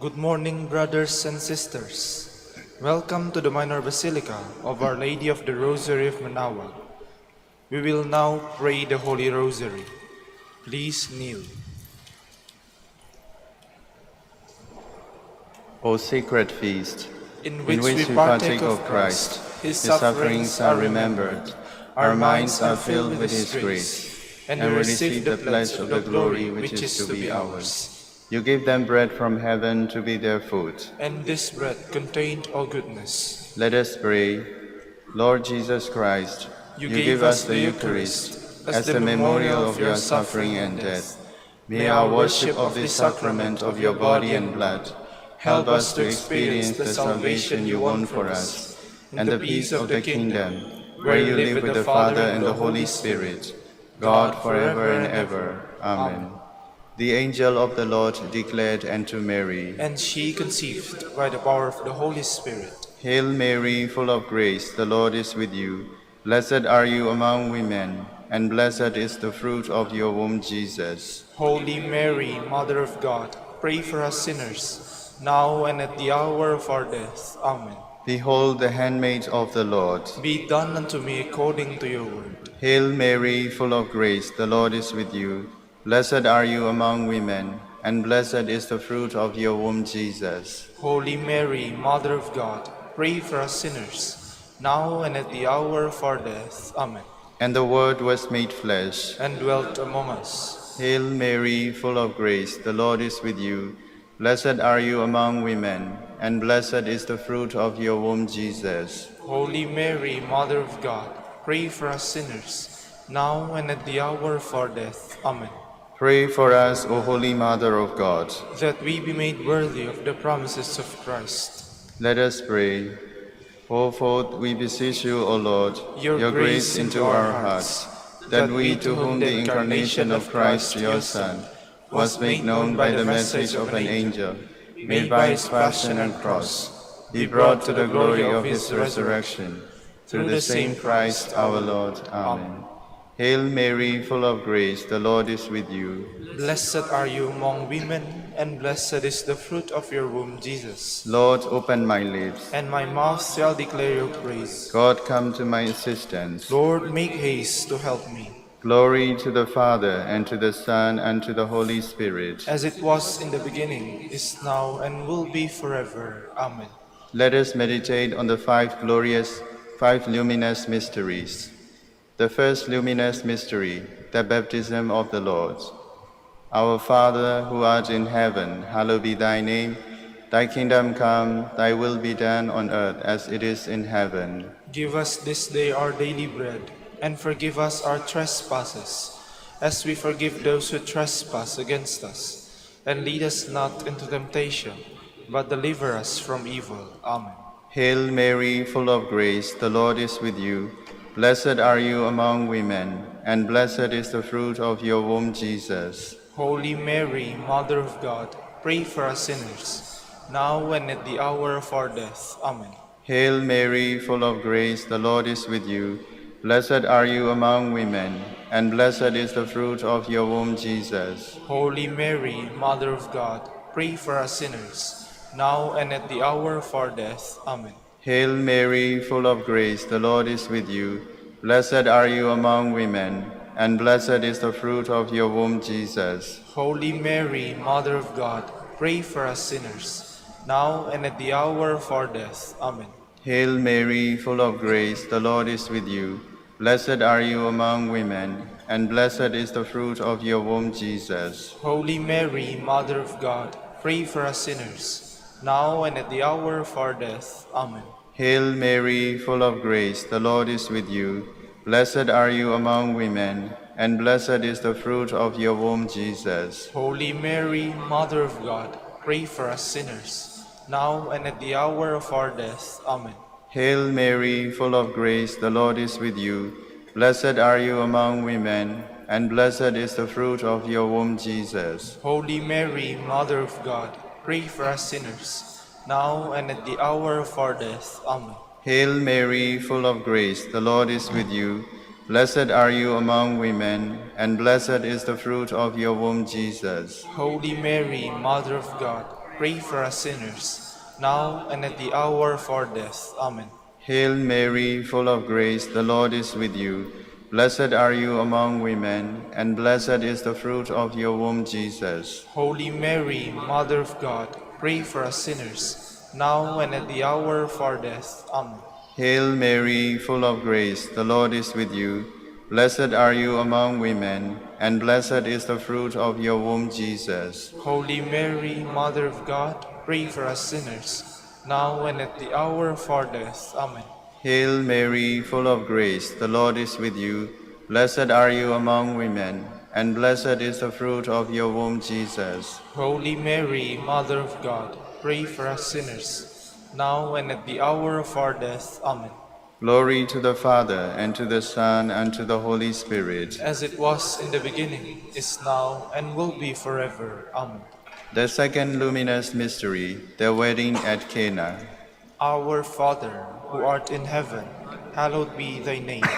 Good morning, brothers and sisters. Welcome to the Minor Basilica of Our Lady of the Rosary of Manaoag. We will now pray the Holy Rosary. Please kneel. O sacred feast, In in which we partake of Christ, His sufferings are remembered, our minds are filled with His grace, and we receive the pledge of the glory which is to be ours. You give them bread from heaven to be their food. And this bread contained all goodness. Let us pray. Lord Jesus Christ, you give us the Eucharist as the memorial of your suffering and death. May our worship of this sacrament of your body and blood help us to experience the salvation you won for us, and the peace of the kingdom, where you live with the Father and the Holy Spirit, God forever and ever. Amen. The angel of the Lord declared unto Mary, And she conceived by the power of the Holy Spirit. Hail Mary, full of grace, the Lord is with you. Blessed are you among women, and blessed is the fruit of your womb, Jesus. Holy Mary, Mother of God, pray for us sinners, now and at the hour of our death. Amen. Behold the handmaid of the Lord. Be done unto me according to your word. Hail Mary, full of grace, the Lord is with you. Blessed are you among women, and blessed is the fruit of your womb, Jesus. Holy Mary, Mother of God, pray for us sinners, now and at the hour of our death. Amen. And the Word was made flesh, and dwelt among us. Hail Mary, full of grace, the Lord is with you. Blessed are you among women, and blessed is the fruit of your womb, Jesus. Holy Mary, Mother of God, pray for us sinners, now and at the hour of our death. Amen. Pray for us, O Holy Mother of God, that we be made worthy of the promises of Christ. Let us pray. Pour forth, we beseech you, O Lord, your grace into our hearts, that we, to whom the incarnation of Christ your Son was made known by the message of an angel, may by his passion and cross be brought to the glory of his resurrection. Through the same Christ our Lord. Amen. Hail Mary, full of grace, the Lord is with you. Blessed are you among women, and blessed is the fruit of your womb, Jesus. Lord, open my lips, and my mouth shall declare your praise. God, come to my assistance. Lord, make haste to help me. Glory to the Father, and to the Son, and to the Holy Spirit. As it was in the beginning, is now, and will be forever. Amen. Let us meditate on the five luminous mysteries. The first luminous mystery, the baptism of the Lord. Our Father, who art in heaven, hallowed be thy name. Thy kingdom come, thy will be done on earth as it is in heaven. Give us this day our daily bread, and forgive us our trespasses, as we forgive those who trespass against us. And lead us not into temptation, but deliver us from evil. Amen. Hail Mary, full of grace, the Lord is with you. Blessed are you among women, and blessed is the fruit of your womb, Jesus. Holy Mary, Mother of God, pray for us sinners, now and at the hour of our death. Amen. Hail Mary, full of grace, the Lord is with you. Blessed are you among women, and blessed is the fruit of your womb, Jesus. Holy Mary, Mother of God, pray for us sinners, now and at the hour of our death. Amen. Hail Mary, full of grace, the Lord is with you. Blessed are you among women, and blessed is the fruit of your womb, Jesus. Holy Mary, Mother of God, pray for us sinners, now and at the hour of our death. Amen. Hail Mary, full of grace, the Lord is with you. Blessed are you among women, and blessed is the fruit of your womb, Jesus. Holy Mary, Mother of God, pray for us sinners, now and at the hour of our death. Amen. Hail Mary, full of grace, the Lord is with you. Blessed are you among women, and blessed is the fruit of your womb, Jesus. Holy Mary, Mother of God, pray for us sinners, now and at the hour of our death. Amen. Hail Mary, full of grace, the Lord is with you. Blessed are you among women, and blessed is the fruit of your womb, Jesus. Holy Mary, Mother of God, pray for us sinners, now and at the hour of our death. Amen. Hail Mary, full of grace, the Lord is with you. Blessed are you among women, and blessed is the fruit of your womb, Jesus. Holy Mary, Mother of God, pray for us sinners, now and at the hour of our death. Amen. Hail Mary, full of grace, the Lord is with you. Blessed are you among women, and blessed is the fruit of your womb, Jesus. Holy Mary, Mother of God, pray for us sinners, now and at the hour of our death. Amen. Hail Mary, full of grace, the Lord is with you. Blessed are you among women, and blessed is the fruit of your womb, Jesus. Holy Mary, Mother of God, pray for us sinners, now and at the hour of our death. Amen. Hail Mary, full of grace, the Lord is with you. Blessed are you among women, and blessed is the fruit of your womb, Jesus. Holy Mary, Mother of God, pray for us sinners, now and at the hour of our death. Amen. Glory to the Father, and to the Son, and to the Holy Spirit. As it was in the beginning, is now, and will be forever. Amen. The second luminous mystery, the wedding at Cana. Our Father, who art in heaven, hallowed be thy name.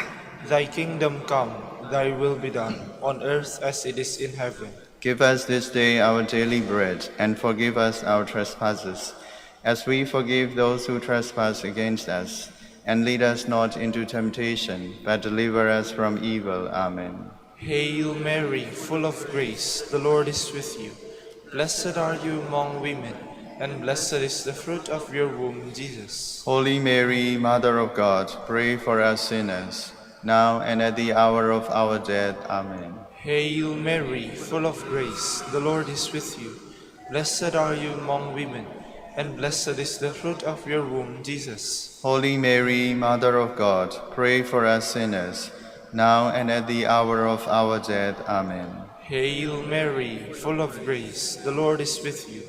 Thy kingdom come, thy will be done, on earth as it is in heaven. Give us this day our daily bread, and forgive us our trespasses, as we forgive those who trespass against us. And lead us not into temptation, but deliver us from evil. Amen. Hail Mary, full of grace, the Lord is with you. Blessed are you among women, and blessed is the fruit of your womb, Jesus. Holy Mary, Mother of God, pray for us sinners, now and at the hour of our death. Amen. Hail Mary, full of grace, the Lord is with you. Blessed are you among women, and blessed is the fruit of your womb, Jesus. Holy Mary, Mother of God, pray for us sinners, now and at the hour of our death. Amen. Hail Mary, full of grace, the Lord is with you.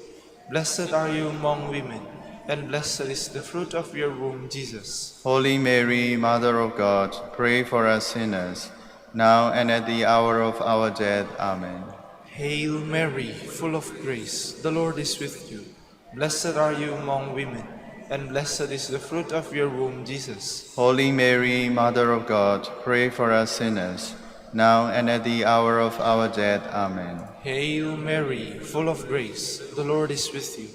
Blessed are you among women, and blessed is the fruit of your womb, Jesus. Holy Mary, Mother of God, pray for us sinners, now and at the hour of our death. Amen. Hail Mary, full of grace, the Lord is with you. Blessed are you among women, and blessed is the fruit of your womb, Jesus. Holy Mary, Mother of God, pray for us sinners, now and at the hour of our death. Amen. Hail Mary, full of grace, the Lord is with you.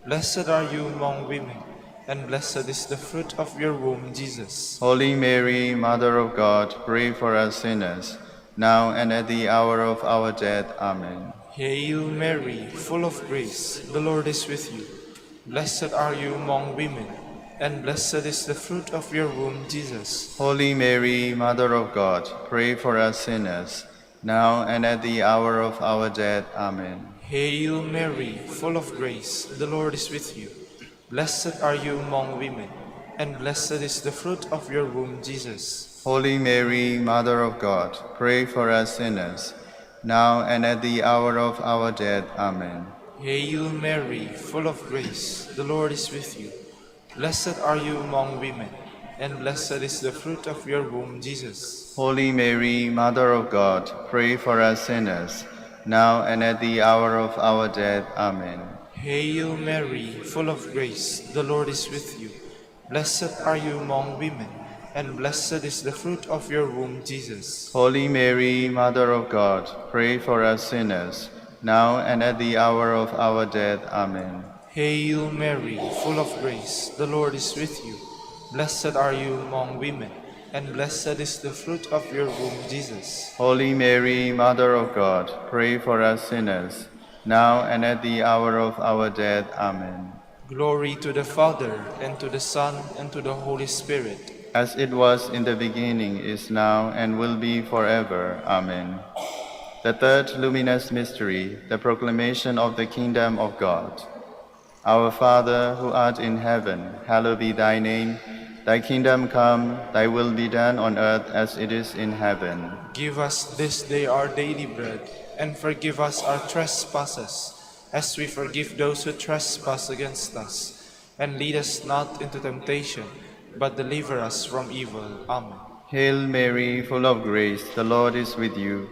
Blessed are you among women, and blessed is the fruit of your womb, Jesus. Holy Mary, Mother of God, pray for us sinners, now and at the hour of our death. Amen. Hail Mary, full of grace, the Lord is with you. Blessed are you among women, and blessed is the fruit of your womb, Jesus. Holy Mary, Mother of God, pray for us sinners, now and at the hour of our death. Amen. Hail Mary, full of grace, the Lord is with you. Blessed are you among women, and blessed is the fruit of your womb, Jesus. Holy Mary, Mother of God, pray for us sinners, now and at the hour of our death. Amen. Hail Mary, full of grace, the Lord is with you. Blessed are you among women, and blessed is the fruit of your womb, Jesus. Holy Mary, Mother of God, pray for us sinners, now and at the hour of our death. Amen. Hail Mary, full of grace, the Lord is with you. Blessed are you among women, and blessed is the fruit of your womb, Jesus. Holy Mary, Mother of God, pray for us sinners, now and at the hour of our death. Amen. Hail Mary, full of grace, the Lord is with you. Blessed are you among women, and blessed is the fruit of your womb, Jesus. Holy Mary, Mother of God, pray for us sinners, now and at the hour of our death. Amen. Glory to the Father, and to the Son, and to the Holy Spirit. As it was in the beginning, is now, and will be forever. Amen. The third luminous mystery, the proclamation of the kingdom of God. Our Father, who art in heaven, hallowed be thy name. Thy kingdom come, thy will be done on earth as it is in heaven. Give us this day our daily bread, and forgive us our trespasses, as we forgive those who trespass against us. And lead us not into temptation, but deliver us from evil. Amen. Hail Mary, full of grace, the Lord is with you.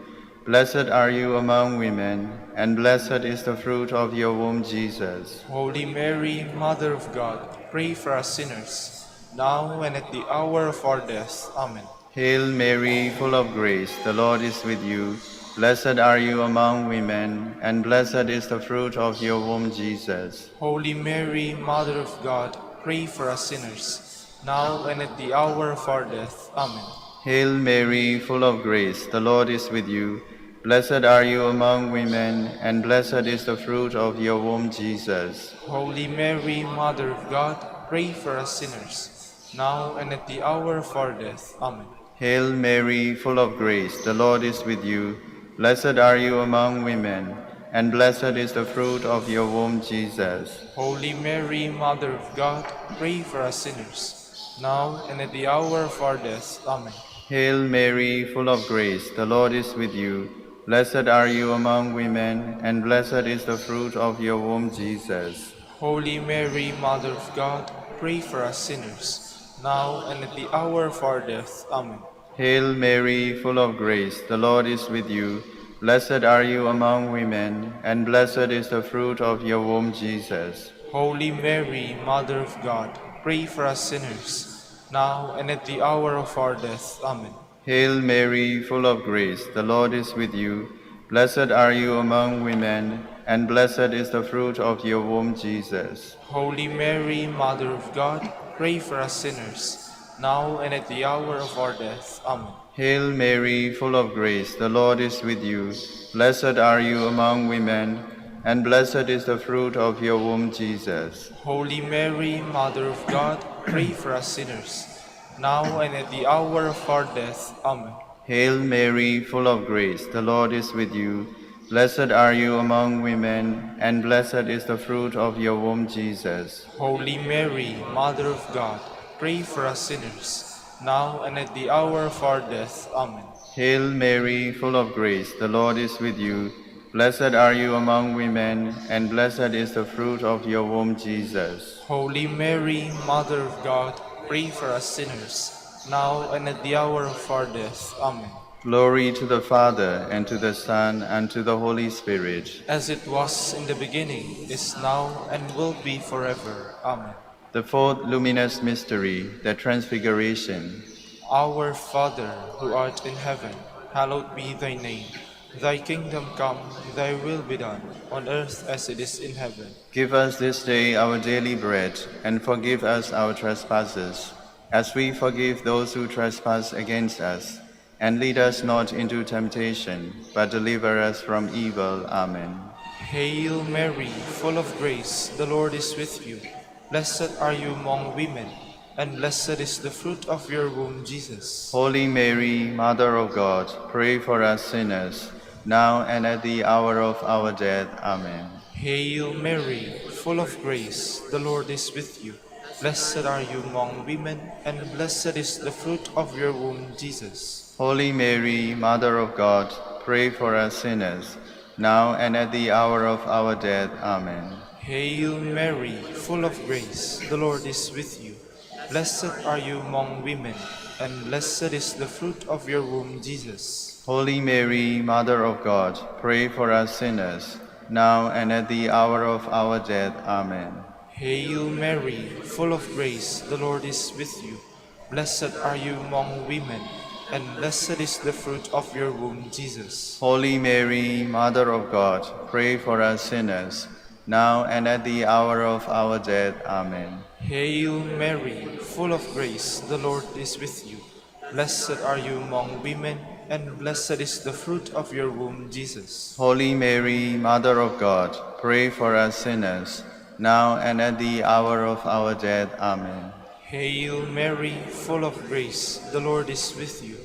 Blessed are you among women, and blessed is the fruit of your womb, Jesus. Holy Mary, Mother of God, pray for us sinners, now and at the hour of our death. Amen. Hail Mary, full of grace, the Lord is with you. Blessed are you among women, and blessed is the fruit of your womb, Jesus. Holy Mary, Mother of God, pray for us sinners, now and at the hour of our death. Amen. Hail Mary, full of grace, the Lord is with you. Blessed are you among women, and blessed is the fruit of your womb, Jesus. Holy Mary, Mother of God, pray for us sinners, now and at the hour of our death. Amen. Hail Mary, full of grace, the Lord is with you. Blessed are you among women, and blessed is the fruit of your womb, Jesus. Holy Mary, Mother of God, pray for us sinners, now and at the hour of our death. Amen. Hail Mary, full of grace, the Lord is with you. Blessed are you among women, and blessed is the fruit of your womb, Jesus. Holy Mary, Mother of God, pray for us sinners, now and at the hour of our death. Amen. Hail Mary, full of grace, the Lord is with you. Blessed are you among women, and blessed is the fruit of your womb, Jesus. Holy Mary, Mother of God, pray for us sinners, now and at the hour of our death. Amen. Hail Mary, full of grace, the Lord is with you. Blessed are you among women, and blessed is the fruit of your womb, Jesus. Holy Mary, Mother of God, pray for us sinners, now and at the hour of our death. Amen. Hail Mary, full of grace, the Lord is with you. Blessed are you among women, and blessed is the fruit of your womb, Jesus. Holy Mary, Mother of God, pray for us sinners, now and at the hour of our death. Amen. Hail Mary, full of grace, the Lord is with you. Blessed are you among women, and blessed is the fruit of your womb, Jesus. Holy Mary, Mother of God, pray for us sinners, now and at the hour of our death. Amen. Hail Mary, full of grace, the Lord is with you. Blessed are you among women, and blessed is the fruit of your womb, Jesus. Holy Mary, Mother of God, pray for us sinners, now and at the hour of our death. Amen. Glory to the Father, and to the Son, and to the Holy Spirit. As it was in the beginning, is now, and will be forever. Amen. The fourth luminous mystery, the Transfiguration. Our Father, who art in heaven, hallowed be thy name. Thy kingdom come, thy will be done, on earth as it is in heaven. Give us this day our daily bread, and forgive us our trespasses, as we forgive those who trespass against us. And lead us not into temptation, but deliver us from evil. Amen. Hail Mary, full of grace, the Lord is with you. Blessed are you among women, and blessed is the fruit of your womb, Jesus. Holy Mary, Mother of God, pray for us sinners, now and at the hour of our death. Amen. Hail Mary, full of grace, the Lord is with you. Blessed are you among women, and blessed is the fruit of your womb, Jesus. Holy Mary, Mother of God, pray for us sinners, now and at the hour of our death. Amen. Hail Mary, full of grace, the Lord is with you. Blessed are you among women, and blessed is the fruit of your womb, Jesus. Holy Mary, Mother of God, pray for us sinners, now and at the hour of our death. Amen. Hail Mary, full of grace, the Lord is with you. Blessed are you among women, and blessed is the fruit of your womb, Jesus. Holy Mary, Mother of God, pray for us sinners, now and at the hour of our death. Amen. Hail Mary, full of grace, the Lord is with you. Blessed are you among women, and blessed is the fruit of your womb, Jesus. Holy Mary, Mother of God, pray for us sinners, now and at the hour of our death. Amen. Hail Mary, full of grace, the Lord is with you.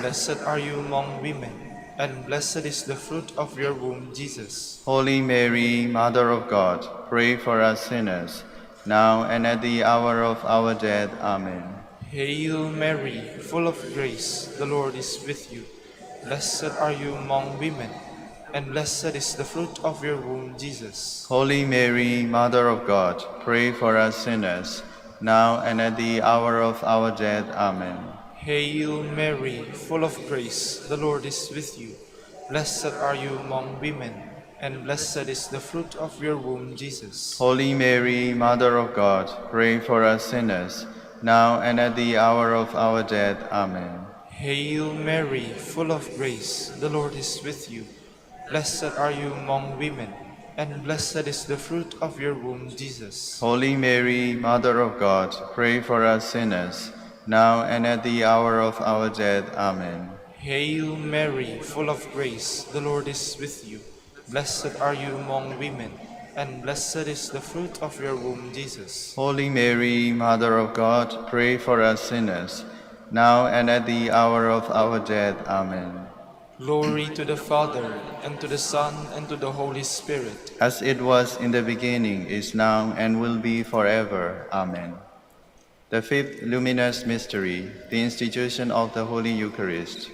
Blessed are you among women, and blessed is the fruit of your womb, Jesus. Holy Mary, Mother of God, pray for us sinners, now and at the hour of our death. Amen. Hail Mary, full of grace, the Lord is with you. Blessed are you among women, and blessed is the fruit of your womb, Jesus. Holy Mary, Mother of God, pray for us sinners, now and at the hour of our death. Amen. Hail Mary, full of grace, the Lord is with you. Blessed are you among women, and blessed is the fruit of your womb, Jesus. Holy Mary, Mother of God, pray for us sinners, now and at the hour of our death. Amen. Hail Mary, full of grace, the Lord is with you. Blessed are you among women, and blessed is the fruit of your womb, Jesus. Holy Mary, Mother of God, pray for us sinners, now and at the hour of our death. Amen. Hail Mary, full of grace, the Lord is with you. Blessed are you among women, and blessed is the fruit of your womb, Jesus. Holy Mary, Mother of God, pray for us sinners, now and at the hour of our death. Amen. Glory to the Father, and to the Son, and to the Holy Spirit. As it was in the beginning, is now, and will be forever. Amen. The fifth luminous mystery, the institution of the Holy Eucharist.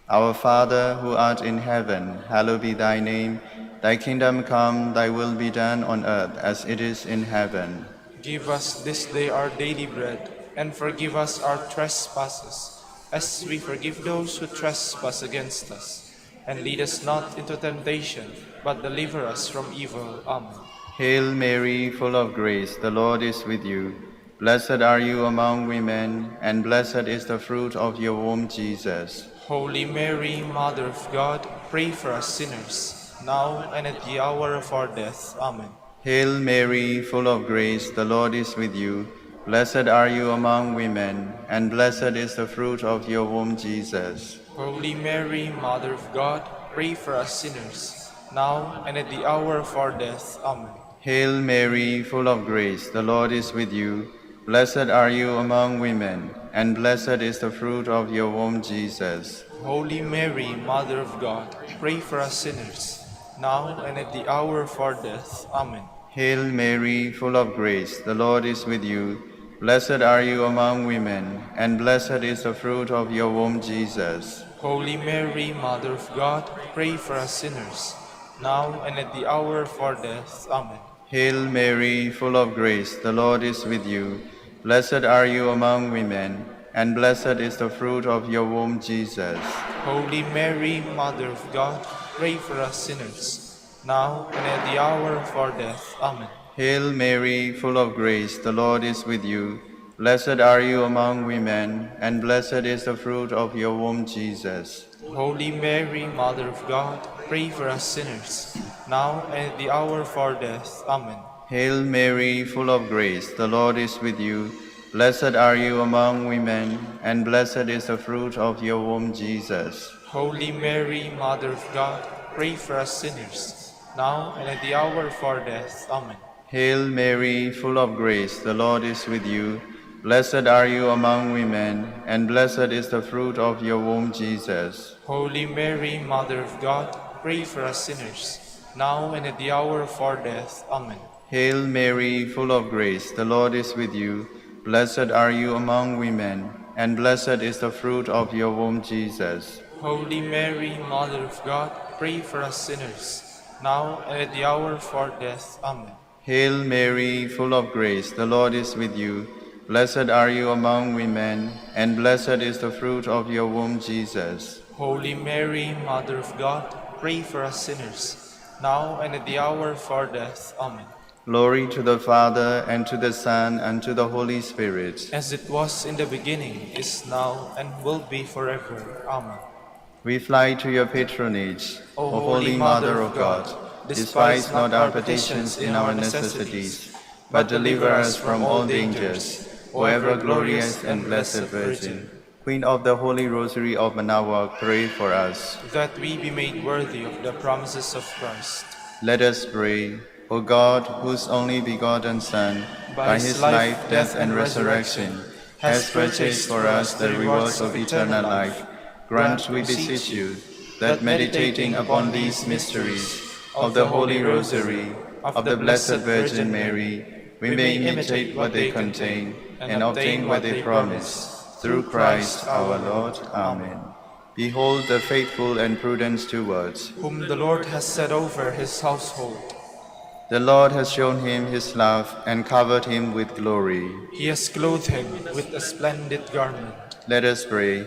Our Father, who art in heaven, hallowed be thy name. Thy kingdom come, thy will be done on earth as it is in heaven. Give us this day our daily bread, and forgive us our trespasses, as we forgive those who trespass against us. And lead us not into temptation, but deliver us from evil. Amen. Hail Mary, full of grace, the Lord is with you. Blessed are you among women, and blessed is the fruit of your womb, Jesus. Holy Mary, Mother of God, pray for us sinners, now and at the hour of our death. Amen. Hail Mary, full of grace, the Lord is with you. Blessed are you among women, and blessed is the fruit of your womb, Jesus. Holy Mary, Mother of God, pray for us sinners, now and at the hour of our death. Amen. Hail Mary, full of grace, the Lord is with you. Blessed are you among women, and blessed is the fruit of your womb, Jesus. Holy Mary, Mother of God, pray for us sinners, now and at the hour of our death. Amen. Hail Mary, full of grace, the Lord is with you. Blessed are you among women, and blessed is the fruit of your womb, Jesus. Holy Mary, Mother of God, pray for us sinners, now and at the hour of our death. Amen. Hail Mary, full of grace, the Lord is with you. Blessed are you among women, and blessed is the fruit of your womb, Jesus. Holy Mary, Mother of God, pray for us sinners, now and at the hour of our death. Amen. Hail Mary, full of grace, the Lord is with you. Blessed are you among women, and blessed is the fruit of your womb, Jesus. Holy Mary, Mother of God, pray for us sinners, now and at the hour of our death. Amen. Hail Mary, full of grace, the Lord is with you. Blessed are you among women, and blessed is the fruit of your womb, Jesus. Holy Mary, Mother of God, pray for us sinners, now and at the hour of our death. Amen. Hail Mary, full of grace, the Lord is with you. Blessed are you among women, and blessed is the fruit of your womb, Jesus. Holy Mary, Mother of God, pray for us sinners, now and at the hour of our death. Amen. Hail Mary, full of grace, the Lord is with you. Blessed are you among women, and blessed is the fruit of your womb, Jesus. Holy Mary, Mother of God, pray for us sinners, now and at the hour of our death. Amen. Hail Mary, full of grace, the Lord is with you. Blessed are you among women, and blessed is the fruit of your womb, Jesus. Holy Mary, Mother of God, pray for us sinners, now and at the hour of our death. Amen. Glory to the Father, and to the Son, and to the Holy Spirit. As it was in the beginning, is now, and will be forever. Amen. We fly to your patronage, O O Holy Mother of God. Despise not our petitions in our necessities, but deliver us from all dangers, O ever glorious and blessed Virgin. Queen of the Holy Rosary of Manaoag, pray for us. That we be made worthy of the promises of Christ. Let us pray. O God, whose only begotten Son, by his life, death, and resurrection, has purchased for us the rewards of eternal life, grant, we beseech you, that meditating upon these mysteries of the Holy Rosary of the Blessed Virgin Mary, we may imitate what they contain and obtain what they promise. Through Christ our Lord. Amen. Behold the faithful and prudent stewards, whom the Lord has set over his household. The Lord has shown him his love and covered him with glory. He has clothed him with a splendid garment. Let us pray.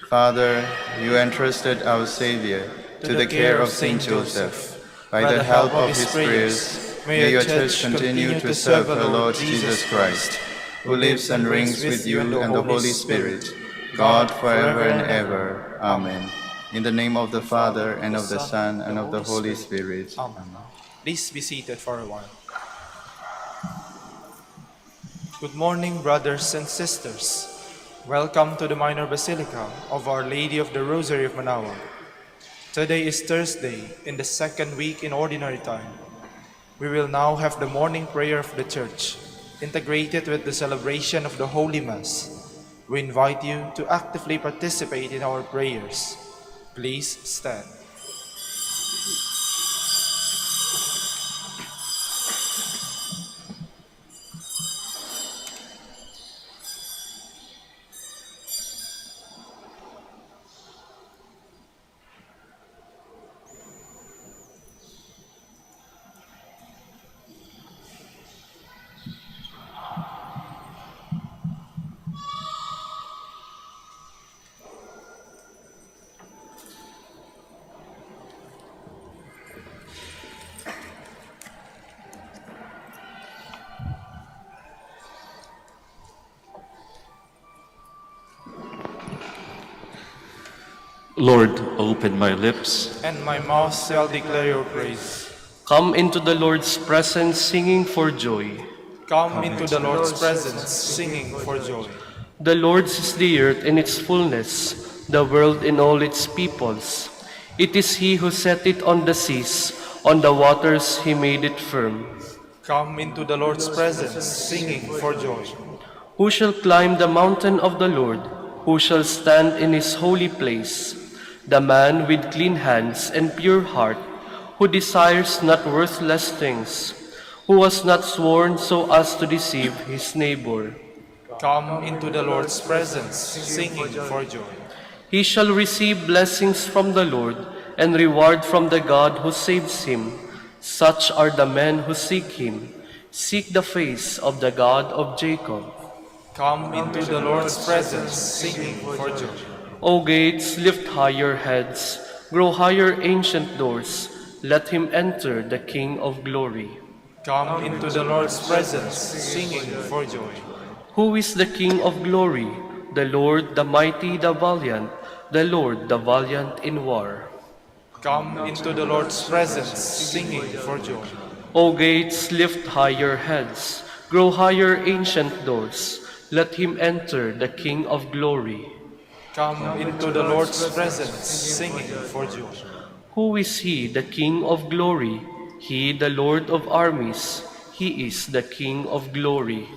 Father, you entrusted our Savior to the care of Saint Joseph. By the help of his prayers, may your Church continue to serve her Lord Jesus Christ, who lives and reigns with you and the Holy Spirit, God forever and ever. Amen. In the name of the Father, and of the Son, and of the Holy Spirit. Amen. Please be seated for a while. Good morning, brothers and sisters. Welcome to the Minor Basilica of Our Lady of the Rosary of Manaoag. Today is Thursday in the second week in Ordinary Time. We will now have the morning prayer of the Church, integrated with the celebration of the Holy Mass. We invite you to actively participate in our prayers. Please stand. Lord, open my lips. And my mouth shall declare your praise. Come into the Lord's presence singing for joy. Come into the Lord's presence, singing for joy. The Lord's is the earth and its fullness, the world and all its peoples. It is He who set it on the seas, on the waters He made it firm. Come into the Lord's presence, singing for joy. Who shall climb the mountain of the Lord? Who shall stand in His holy place? The man with clean hands and pure heart, who desires not worthless things, who has not sworn so as to deceive his neighbor. Come into the Lord's presence, singing for joy. He shall receive blessings from the Lord and reward from the God who saves him. Such are the men who seek Him, seek the face of the God of Jacob. Come into the Lord's presence, singing for joy. O gates, lift high your heads, grow higher, ancient doors. Let him enter, the King of glory. Come into the Lord's presence, singing for joy. Who is the King of glory? The Lord, the mighty, the valiant, the Lord, the valiant in war. Come into the Lord's presence, singing for joy. O gates, lift high your heads, grow higher, ancient doors. Let him enter, the King of glory. Come into the Lord's presence, singing for joy. Who is He, the King of glory? He, the Lord of armies. He is the King of glory.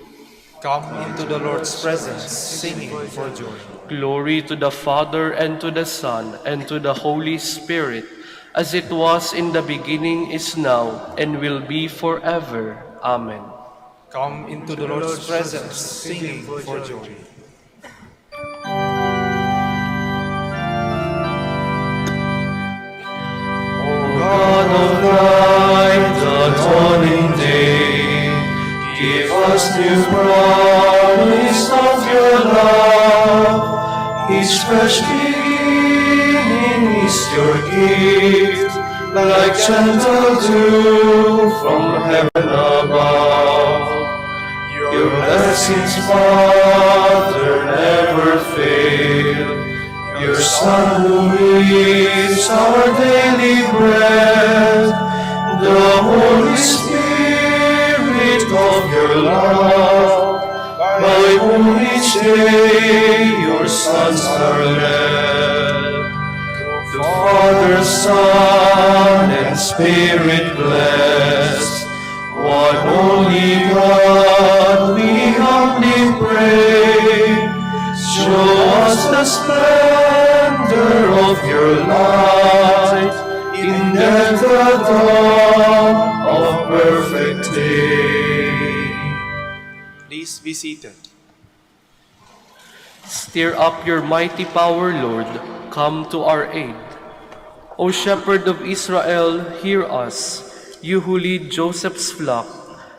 Come into the Lord's presence, singing for joy. Glory to the Father, and to the Son, and to the Holy Spirit, as it was in the beginning, is now, and will be forever. Amen. Come into the Lord's presence, singing for joy. God of light, the dawning day, give us new promise of your love. Each fresh beginning is your gift, like gentle dew from heaven above. Your blessings, Father, never fail. Your Son who is our daily bread, the Holy Spirit of your love, by whom each day your sons are led. The Father, Son, and Spirit blessed, one only God, we humbly pray. Show us the splendor of your light, in death the dawn of perfect day. Please be seated. Stir up your mighty power, Lord, come to our aid. O Shepherd of Israel, hear us. You who lead Joseph's flock,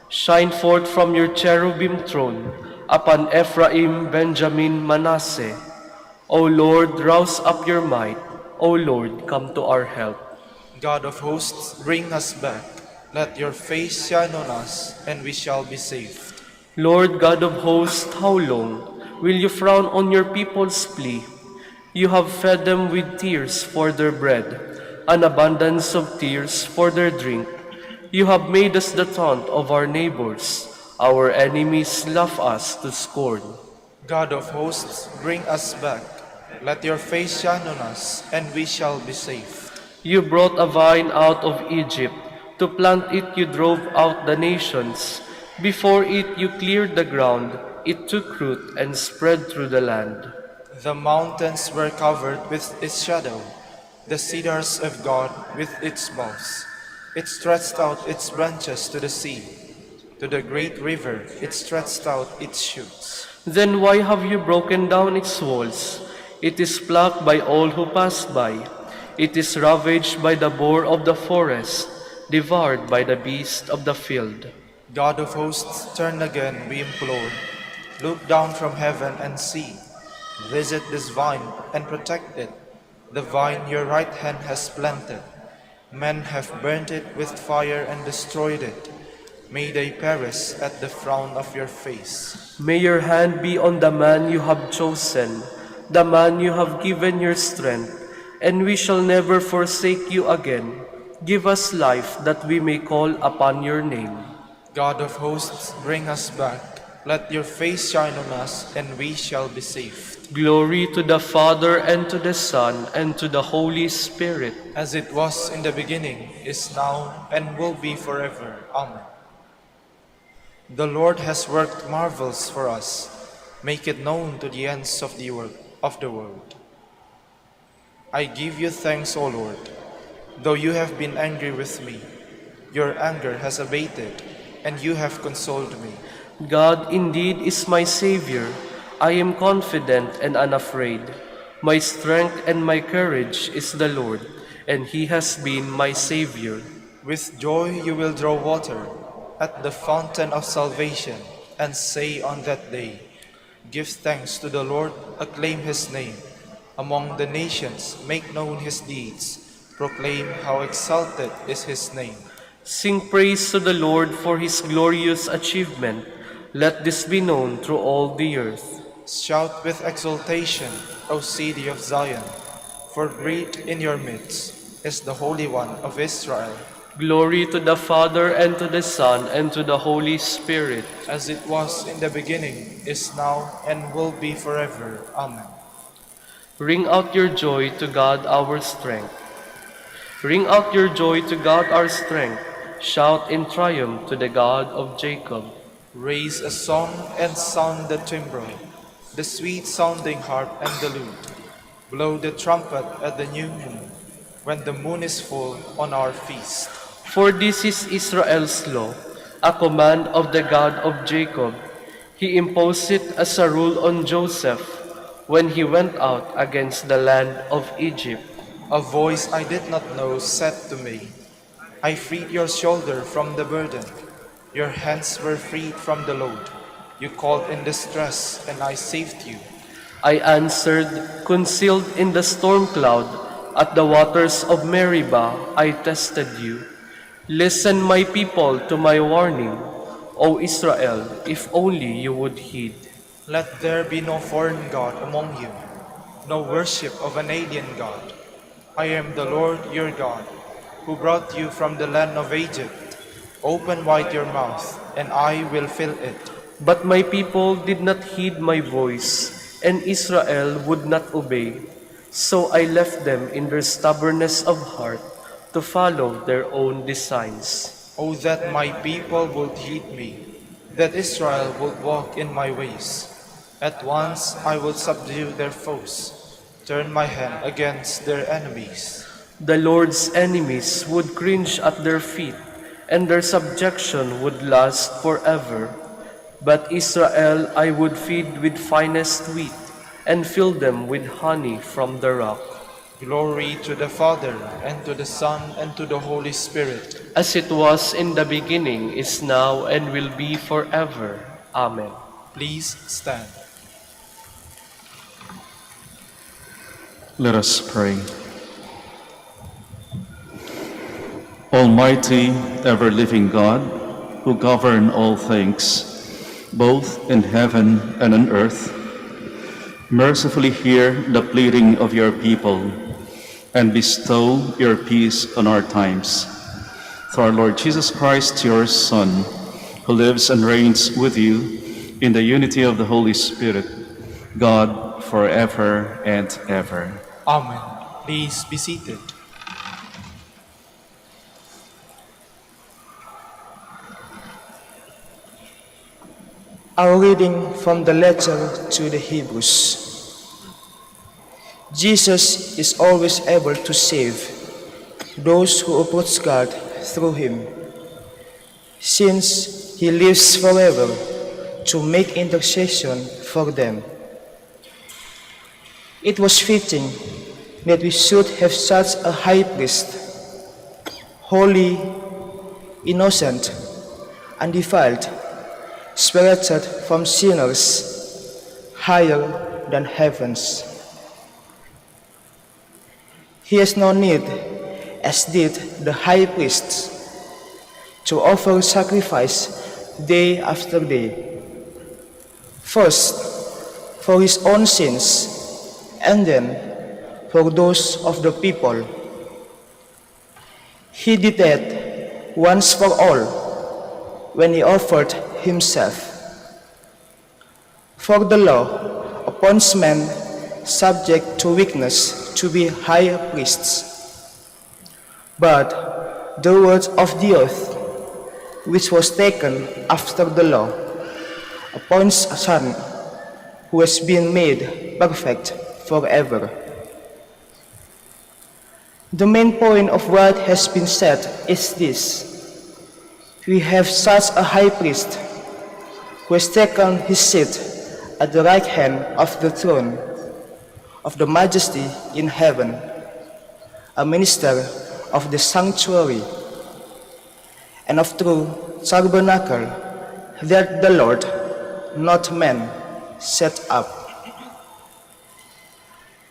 shine forth from your cherubim throne upon Ephraim, Benjamin, Manasseh. O Lord, rouse up your might. O Lord, come to our help. God of hosts, bring us back. Let your face shine on us, and we shall be saved. Lord God of hosts, how long will you frown on your people's plea? You have fed them with tears for their bread, an abundance of tears for their drink. You have made us the taunt of our neighbors. Our enemies laugh us to scorn. God of hosts, bring us back. Let your face shine on us, and we shall be safe. You brought a vine out of Egypt. To plant it you drove out the nations. Before it you cleared the ground. It took root and spread through the land. The mountains were covered with its shadow, the cedars of God with its boughs. It stretched out its branches to the sea. To the great river it stretched out its shoots. Then why have you broken down its walls? It is plucked by all who pass by. It is ravaged by the boar of the forest, devoured by the beast of the field. God of hosts, turn again, we implore. Look down from heaven and see. Visit this vine and protect it, the vine your right hand has planted. Men have burnt it with fire and destroyed it. May they perish at the frown of your face. May your hand be on the man you have chosen, the man you have given your strength, and we shall never forsake you again. Give us life that we may call upon your name. God of hosts, bring us back. Let your face shine on us, and we shall be saved. Glory to the Father, and to the Son, and to the Holy Spirit. As it was in the beginning, is now, and will be forever. Amen. The Lord has worked marvels for us. Make it known to the ends of the world. I give you thanks, O Lord. Though you have been angry with me, your anger has abated, and you have consoled me. God indeed is my Savior. I am confident and unafraid. My strength and my courage is the Lord, and He has been my Savior. With joy you will draw water at the fountain of salvation, and say on that day, give thanks to the Lord, acclaim His name. Among the nations make known His deeds, proclaim how exalted is His name. Sing praise to the Lord for His glorious achievement. Let this be known through all the earth. Shout with exultation, O city of Zion, for great in your midst is the Holy One of Israel. Glory to the Father, and to the Son, and to the Holy Spirit. As it was in the beginning, is now, and will be forever. Amen. Ring out your joy to God our strength. Ring out your joy to God our strength. Shout in triumph to the God of Jacob. Raise a song and sound the timbrel, the sweet-sounding harp and the lute. Blow the trumpet at the new moon, when the moon is full on our feast. For this is Israel's law, a command of the God of Jacob. He imposed it as a rule on Joseph when he went out against the land of Egypt. A voice I did not know said to me, I freed your shoulder from the burden. Your hands were freed from the load. You called in distress, and I saved you. I answered, concealed in the storm cloud, at the waters of Meribah I tested you. Listen, my people, to my warning. O Israel, if only you would heed. Let there be no foreign god among you, no worship of an alien god. I am the Lord your God, who brought you from the land of Egypt. Open wide your mouth, and I will fill it. But my people did not heed my voice, and Israel would not obey. So I left them in their stubbornness of heart to follow their own designs. Oh, that my people would heed me, that Israel would walk in my ways. At once I will subdue their foes, turn my hand against their enemies. The Lord's enemies would cringe at their feet, and their subjection would last forever. But Israel I would feed with finest wheat, and fill them with honey from the rock. Glory to the Father, and to the Son, and to the Holy Spirit. As it was in the beginning, is now, and will be forever. Amen. Please stand. Let us pray. Almighty, ever-living God, who govern all things, both in heaven and on earth, Mercifully hear the pleading of your people and bestow your peace on our times. Through our Lord Jesus Christ, your Son, who lives and reigns with you in the unity of the Holy Spirit, God, forever and ever. Amen. Please be seated. Our reading from the letter to the Hebrews. Jesus is always able to save those who approach God through him, since he lives forever to make intercession for them. It was fitting that we should have such a high priest, holy, innocent, undefiled, spirited from sinners, higher than heavens. He has no need, as did the high priests, to offer sacrifice day after day, first for his own sins, and then for those of the people. He did that once for all when he offered himself. For the law appoints men subject to weakness to be high priests. But the word of the oath, which was taken after the law, appoints a son who has been made perfect forever. The main point of what has been said is this: we have such a high priest who has taken his seat at the right hand of the throne of the Majesty in heaven, a minister of the sanctuary and of true tabernacle that the Lord, not man, set up.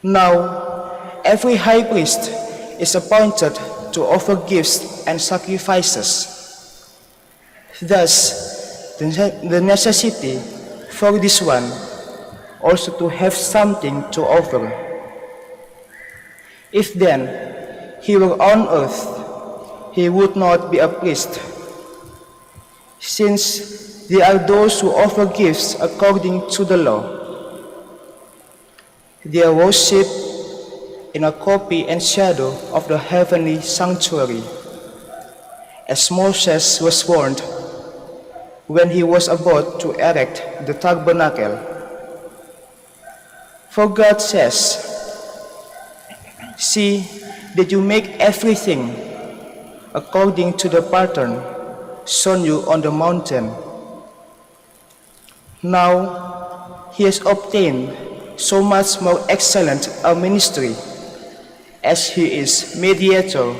Now, every high priest is appointed to offer gifts and sacrifices. Thus, the necessity for this one also to have something to offer. If then he were on earth, he would not be a priest, since there are those who offer gifts according to the law. They are worshipped in a copy and shadow of the heavenly sanctuary, as Moses was warned when he was about to erect the tabernacle. For God says, "See that you make everything according to the pattern shown you on the mountain." Now he has obtained so much more excellent a ministry, as he is mediator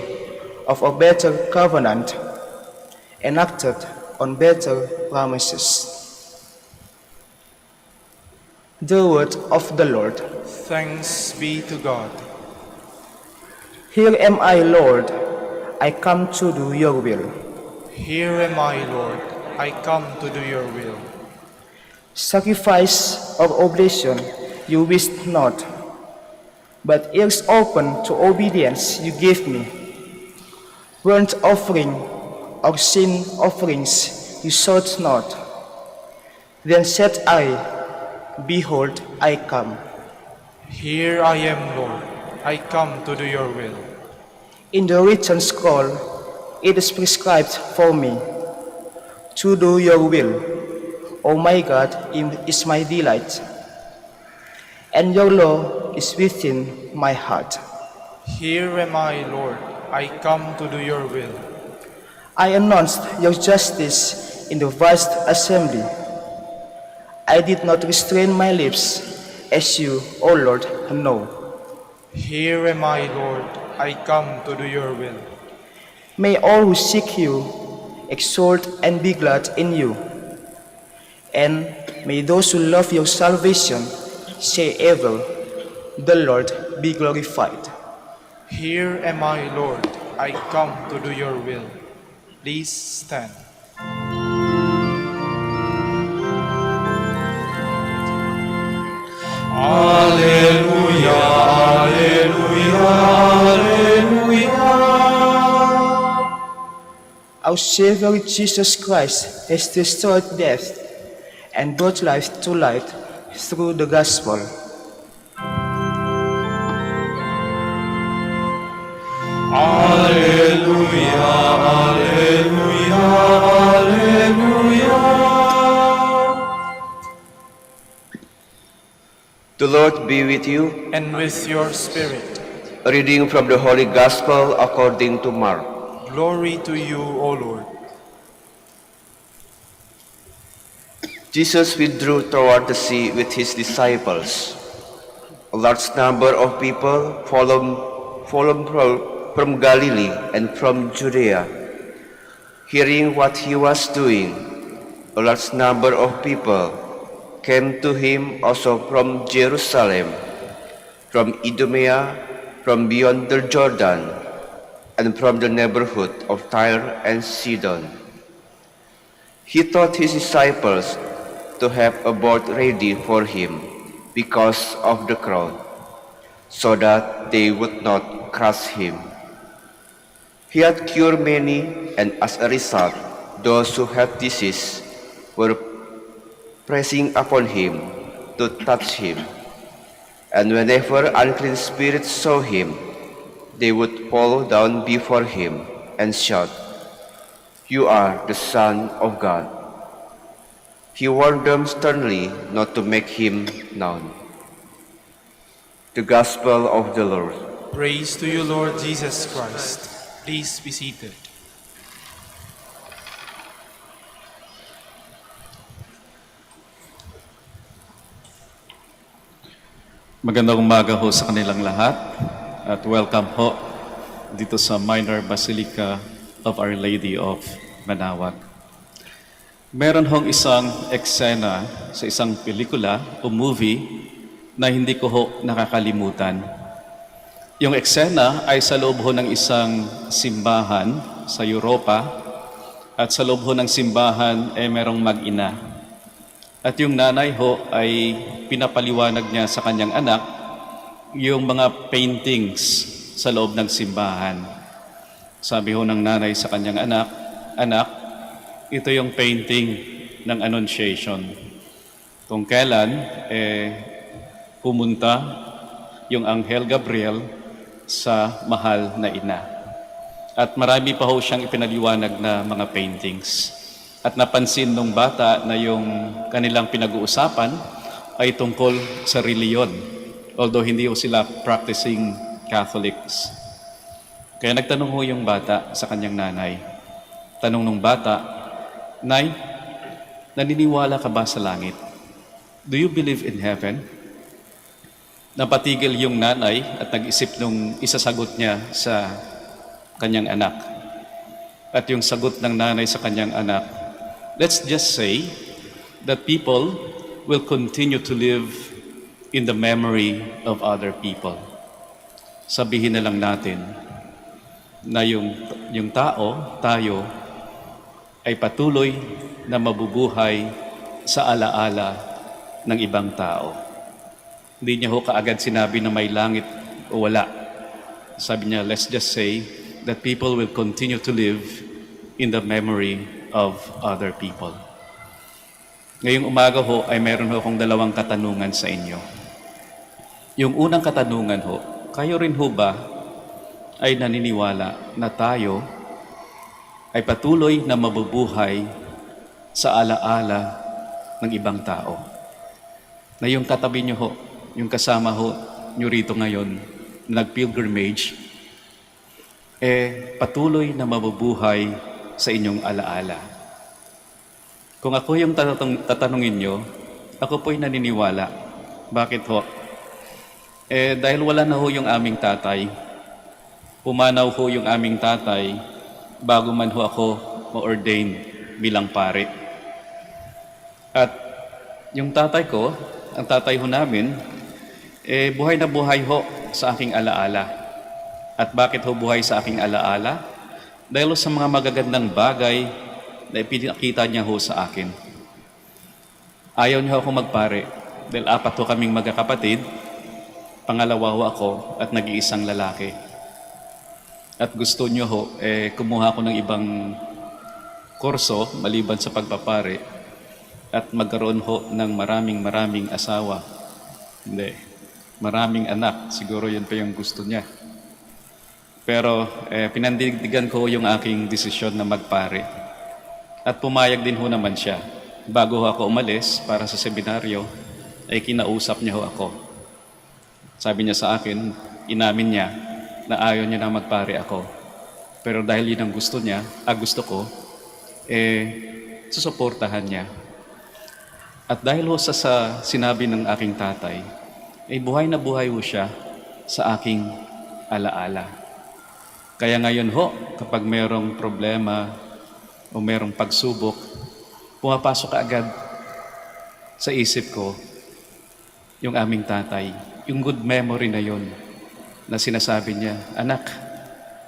of a better covenant, enacted on better promises. The word of the Lord. Thanks be to God. Here am I, Lord, I come to do your will. Here am I, Lord, I come to do your will. Sacrifice or oblation you wished not, but ears open to obedience you gave me. Burnt offering or sin offerings you sought not. Then said I, "Behold, I come." Here I am, Lord, I come to do your will. In the written scroll, it is prescribed for me to do your will. O my God, is my delight, and your law is within my heart. Here am I, Lord, I come to do your will. I announced your justice in the vast assembly. I did not restrain my lips, as you, O Lord, know. Here am I, Lord, I come to do your will. May all who seek you exult and be glad in you. And may those who love your salvation say ever, "The Lord be glorified." Here am I, Lord, I come to do your will. Please stand. Alleluia, alleluia, alleluia. Our Savior Jesus Christ has destroyed death and brought life to light through the gospel. Alleluia, alleluia, alleluia. The Lord be with you. And with your spirit. A reading from the Holy Gospel according to Mark. Glory to you, O Lord. Jesus withdrew toward the sea with his disciples. A large number of people followed from Galilee and from Judea. Hearing what he was doing, a large number of people came to him also from Jerusalem, from Idumea, from beyond the Jordan, and from the neighborhood of Tyre and Sidon. He taught his disciples to have a boat ready for him because of the crowd, so that they would not crush him. He had cured many, and as a result, those who had disease were pressing upon him to touch him. And whenever unclean spirits saw him, they would fall down before him and shout, "You are the Son of God." He warned them sternly not to make him known. The Gospel of the Lord. Praise to you, Lord Jesus Christ. Please be seated. Magandang umaga ho sa kanilang lahat at welcome ho dito sa Minor Basilica of Our Lady of Manaoag. Meron hong isang eksena sa isang pelikula o movie na hindi ko ho nakakalimutan. Yung eksena ay sa loob ho ng isang simbahan sa Europa at sa loob ho ng simbahan ay merong mag-ina. At yung nanay ho ay pinapaliwanag niya sa kanyang anak yung mga paintings sa loob ng simbahan. Sabi ho ng nanay sa kanyang anak, "Anak, ito yung painting ng Annunciation. Kung kailan pumunta yung Anghel Gabriel sa mahal na ina." At marami pa ho siyang ipinaliwanag na mga paintings. At napansin nung bata na yung kanilang pinag-uusapan ay tungkol sa reliyon. Although hindi ho sila practicing Catholics. Kaya nagtanong ho yung bata sa kanyang nanay. Tanong nung bata, "Nay, naniniwala ka ba sa langit? Do you believe in heaven?" Napatigil yung nanay at nag-isip nung isasagot niya sa kanyang anak. At yung sagot ng nanay sa kanyang anak, "Let's just say that people will continue to live in the memory of other people." Sabihin na lang natin na yung tao, tayo, ay patuloy na mabubuhay sa alaala ng ibang tao. Hindi niya ho kaagad sinabi na may langit o wala. Sabi niya, let's just say that people will continue to live in the memory of other people. Ngayong umaga ho ay meron ho akong dalawang katanungan sa inyo. Yung unang katanungan ho, kayo rin ho ba ay naniniwala na tayo ay patuloy na mabubuhay sa alaala ng ibang tao? Na yung katabi nyo ho, yung kasama ho nyo rito ngayon, nag-pilgrimage, patuloy na mabubuhay sa inyong alaala. Kung ako yung tatanungin nyo, ako po'y naniniwala. Bakit ho? Dahil wala na ho yung aming tatay. Pumanaw ho yung aming tatay bago man ho ako ma-ordain bilang pare. At yung tatay ko, ang tatay ho namin, buhay na buhay ho sa aking alaala. At bakit ho buhay sa aking alaala? Dahil sa mga magagandang bagay na ipinakita niya ho sa akin. Ayaw niya ako magpare Dahil 4 ho kaming magkakapatid, pangalawa ho ako at nag-iisang lalaki. At gusto nyo ho, kumuha ko ng ibang kurso maliban sa pagpapare at magkaroon ho ng maraming asawa. Hindi, maraming anak. Siguro yun pa yung gusto niya. Pero pinandidigan ko yung aking desisyon na magpare. At pumayag din ho naman siya. Bago ho ako umalis para sa seminaryo, ay kinausap niya ho ako. Sabi niya sa akin, inamin niya na ayaw niya na magpare ako. Pero dahil yun ang gusto niya, gusto ko, susuportahan niya. At dahil ho sa sinabi ng aking tatay, buhay na buhay ho siya sa aking alaala. Kaya ngayon ho, kapag mayroong problema o mayroong pagsubok, pumapasok agad sa isip ko yung aming tatay, yung good memory na yon na sinasabi niya, anak,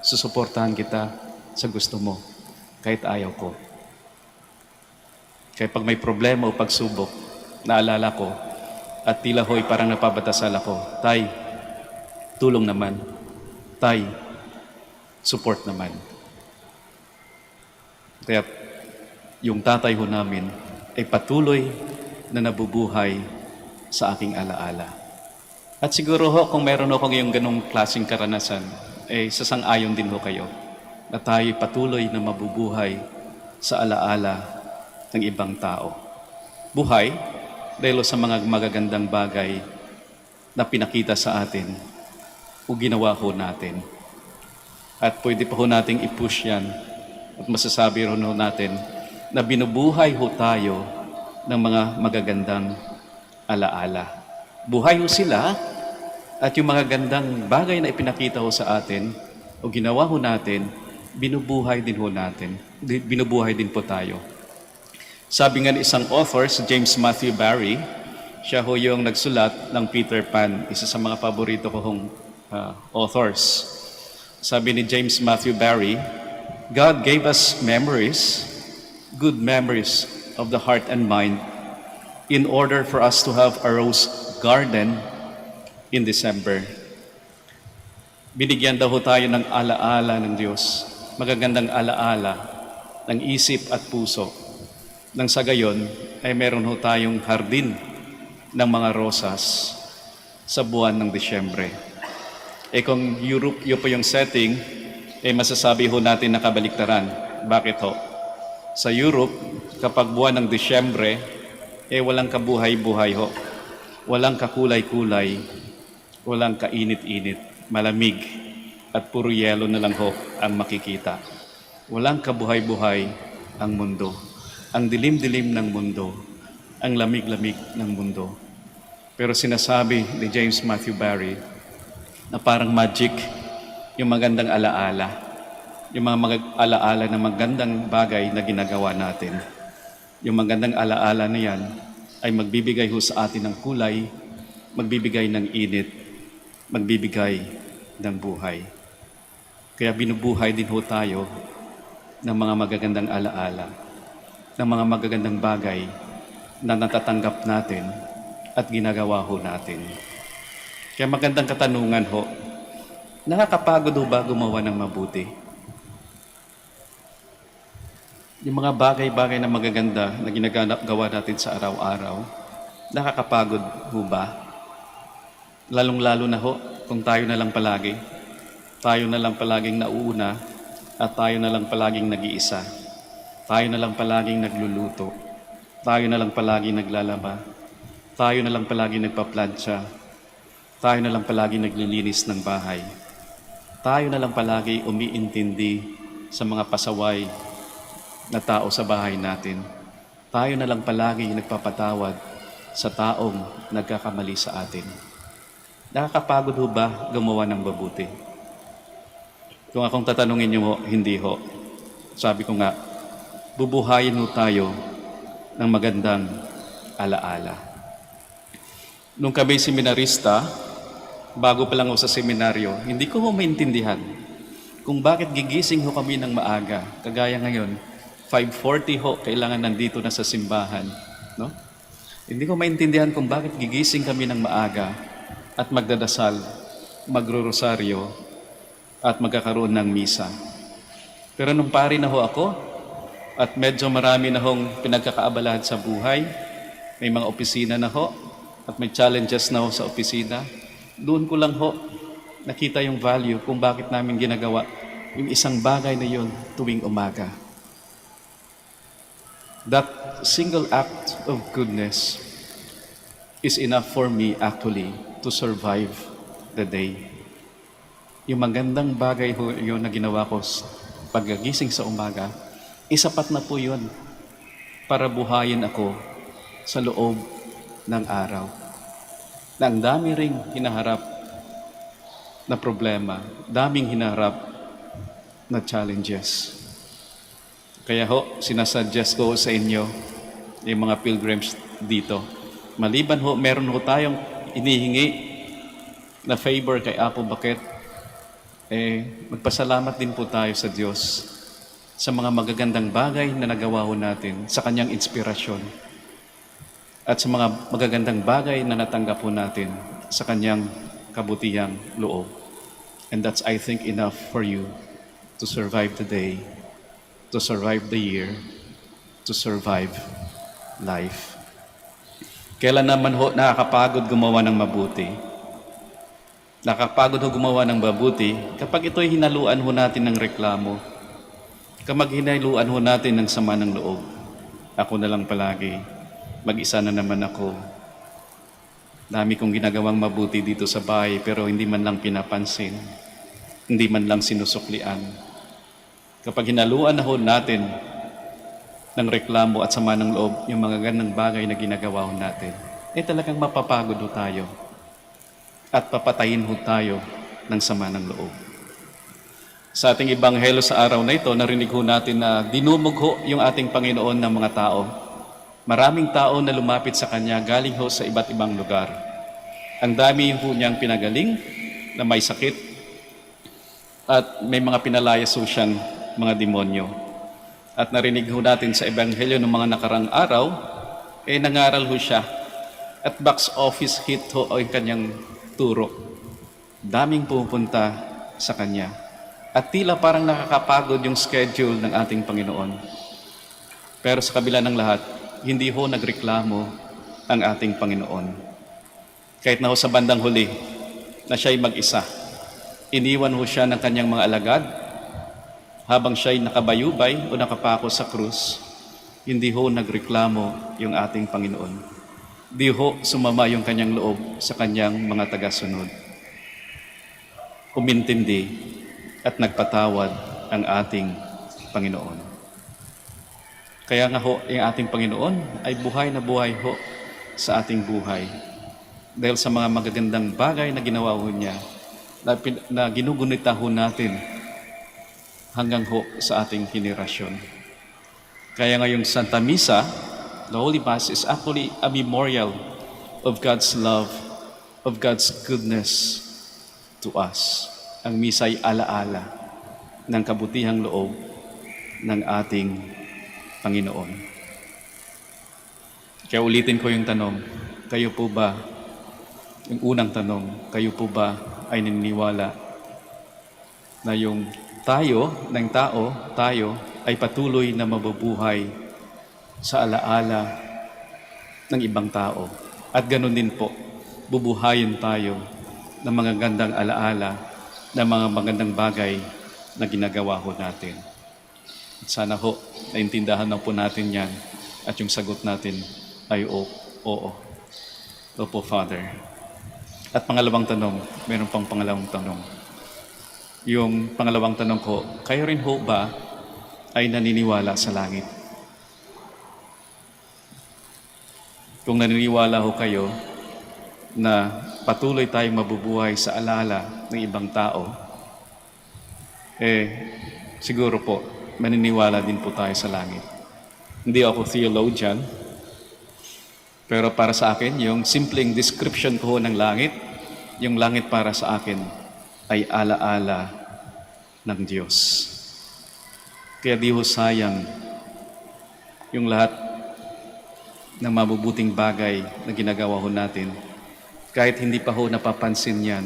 susuportahan kita sa gusto mo kahit ayaw ko. Kaya pag may problema o pagsubok, naalala ko at tila ho'y parang napabatasal ako, Tay, tulong naman. Tay, support naman. Kaya yung tatay ho namin ay patuloy na nabubuhay sa aking alaala. At siguro ho, kung meron akong yung ganong klaseng karanasan, sasang-ayon din ho kayo na tayo patuloy na mabubuhay sa alaala ng ibang tao. Buhay dahil sa mga magagandang bagay na pinakita sa atin o ginawa ho natin. At pwede pa ho nating i-push yan at masasabi rin ho natin na binubuhay ho tayo ng mga magagandang alaala. Buhay ho sila at yung mga gandang bagay na ipinakita ho sa atin o ginawa ho natin, binubuhay din ho natin. Binubuhay din po tayo. Sabi nga ng isang author, si James Matthew Barrie, siya ho yung nagsulat ng Peter Pan, isa sa mga paborito ko hong authors. Sabi ni James Matthew Barrie, God gave us memories, good memories of the heart and mind, in order for us to have a rose garden in December. Binigyan daw ho tayo ng alaala ng Diyos, magagandang alaala ng isip at puso. Nang sa gayon, ay meron ho tayong hardin ng mga rosas sa buwan ng Disyembre. Kung Europe yun po yung setting, masasabi ho natin na kabaliktaran. Bakit ho? Sa Europe, kapag buwan ng Disyembre, walang kabuhay-buhay ho. Walang kakulay-kulay, walang kainit-init, malamig, at puro yelo na lang ho ang makikita. Walang kabuhay-buhay ang mundo. Ang dilim-dilim ng mundo, ang lamig-lamig ng mundo. Pero sinasabi ni James Matthew Barrie na parang magic yung magandang alaala, yung mga alaala ng magandang bagay na ginagawa natin. Yung magandang alaala na yan ay magbibigay ho sa atin ng kulay, magbibigay ng init, magbibigay ng buhay. Kaya binubuhay din ho tayo ng mga magagandang alaala, ng mga magagandang bagay na natatanggap natin at ginagawa ho natin. Kaya magandang katanungan ho, nakakapagod ho ba gumawa ng mabuti? Yung mga bagay-bagay na magaganda na ginagawa natin sa araw-araw, nakakapagod ho ba? Lalong-lalo na ho kung tayo na lang palagi. Tayo na lang palaging nauuna at tayo na lang palaging nag-iisa. Tayo na lang palaging nagluluto. Tayo na lang palaging naglalaba. Tayo na lang palaging nagpaplantsa. Tayo na lang palaging naglilinis ng bahay. Tayo na lang palagi umiintindi sa mga pasaway na tao sa bahay natin. Tayo na lang palagi nagpapatawad sa taong nagkakamali sa atin. Nakakapagod ho ba gumawa ng mabuti? Kung akong tatanungin niyo ho, hindi ho. Sabi ko nga, bubuhayin ho tayo ng magandang alaala. Nung kami seminarista, bago pa lang ako sa seminaryo, hindi ko ho maintindihan kung bakit gigising ho kami ng maaga. Kagaya ngayon, 5:40 ho, kailangan nandito na sa simbahan. No? Hindi ko maintindihan kung bakit gigising kami ng maaga at magdadasal, magro-rosaryo, at magkakaroon ng misa. Pero nung pari na ho ako, at medyo marami na hong pinagkakaabalahan sa buhay, may mga opisina na ho, at may challenges na ho sa opisina, doon ko lang ho nakita yung value kung bakit namin ginagawa yung isang bagay na yon tuwing umaga. That single act of goodness is enough for me actually to survive the day. Yung magandang bagay ho yun na ginawa ko pagkagising sa umaga, isapat na po yun para buhayin ako sa loob ng araw. Na ang dami ring hinaharap na problema, daming hinaharap na challenges. Kaya ho, sinasuggest ko sa inyo, yung mga pilgrims dito. Maliban ho, meron ho tayong inihingi na favor kay Apo Bakit, magpasalamat din po tayo sa Diyos sa mga magagandang bagay na nagawa ho natin sa Kanyang inspirasyon at sa mga magagandang bagay na natanggap ho natin sa Kanyang kabutihang loob. And that's, I think, enough for you to survive the day, to survive the year, to survive life. Kailan naman ho nakakapagod gumawa ng mabuti? Nakakapagod ho gumawa ng mabuti kapag ito'y hinaluan ho natin ng reklamo, kapag hinaluan ho natin ng sama ng loob. Ako na lang palagi, mag-isa na naman ako. Dami kong ginagawang mabuti dito sa bahay pero hindi man lang pinapansin, hindi man lang sinusuklian. Kapag hinaluan na ho natin ng reklamo at sama ng loob yung mga ganang bagay na ginagawa ho natin, talagang mapapagod ho tayo at papatayin ho tayo ng sama ng loob. Sa ating ibanghelo sa araw na ito, narinig ho natin na dinumog ho yung ating Panginoon ng mga tao. Maraming tao na lumapit sa Kanya galing ho sa iba't ibang lugar. Ang dami ho niyang pinagaling na may sakit at may mga pinalayas ho siyang mga demonyo. At narinig ho natin sa Ebanghelyo ng mga nakarang araw, nangaral ho siya at box office hit ho ang kanyang turo. Daming pupunta sa Kanya. At tila parang nakakapagod yung schedule ng ating Panginoon. Pero sa kabila ng lahat, hindi ho nagreklamo ang ating Panginoon. Kahit na ho sa bandang huli na siya'y mag-isa, iniwan ho siya ng kanyang mga alagad habang siya'y nakabayubay o nakapako sa krus, hindi ho nagreklamo yung ating Panginoon. Di ho sumama yung kanyang loob sa kanyang mga tagasunod. Umintindi at nagpatawad ang ating Panginoon. Kaya nga ho, yung ating Panginoon ay buhay na buhay ho sa ating buhay. Dahil sa mga magagandang bagay na ginawa ho niya, na ginugunita ho natin hanggang ho sa ating henerasyon. Kaya ngayong Santa Misa, the Holy Mass is actually a memorial of God's love, of God's goodness to us. Ang Misa ay alaala ng kabutihang loob ng ating Panginoon. Kaya ulitin ko yung tanong, kayo po ba, yung unang tanong, kayo po ba ay naniniwala na yung tayo ay patuloy na mabubuhay sa alaala ng ibang tao. At ganun din po, bubuhayin tayo ng mga gandang alaala, ng mga magandang bagay na ginagawa ho natin. At sana ho, naintindahan na po natin yan at yung sagot natin ay oo. Opo, Father. At pangalawang tanong, meron pang pangalawang tanong. Yung pangalawang tanong ko, kayo rin ho ba ay naniniwala sa langit? Kung naniniwala ho kayo na patuloy tayong mabubuhay sa alaala ng ibang tao, siguro po, maniniwala din po tayo sa langit. Hindi ako theologian, pero para sa akin, yung simpleng description ko ng langit, yung langit para sa akin ay alaala ng Diyos. Kaya di ho sayang yung lahat ng mabubuting bagay na ginagawa ho natin. Kahit hindi pa ho napapansin yan,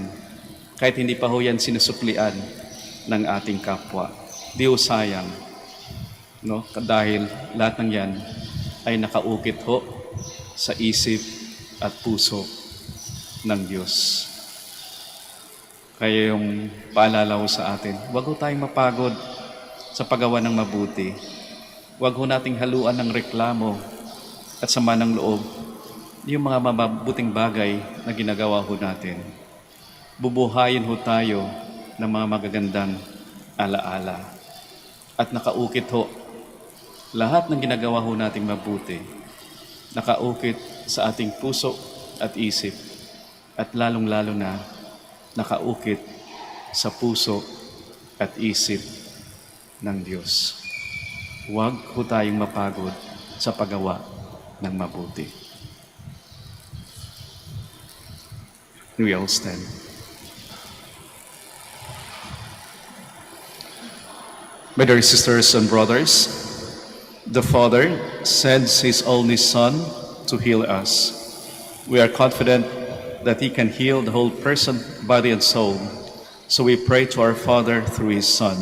kahit hindi pa ho yan sinusuklian ng ating kapwa. Di ho sayang, no? Dahil lahat ng yan ay nakaukit ho sa isip at puso ng Diyos. Kaya yung paalala ko sa atin, huwag ho tayong mapagod sa paggawa ng mabuti. Huwag ho nating haluan ng reklamo at sama ng loob yung mga mabuting bagay na ginagawa ho natin. Bubuhayin ho tayo ng mga magagandang alaala. At nakaukit ho, lahat ng ginagawa ho nating mabuti, nakaukit sa ating puso at isip, at lalong-lalo na nakaukit sa puso at isip ng Diyos. Huwag ho tayong mapagod sa paggawa ng mabuti. We all stand. My dear sisters and brothers, the Father sends His only Son to heal us. We are confident that He can heal the whole person, body, and soul. So we pray to our Father through His Son.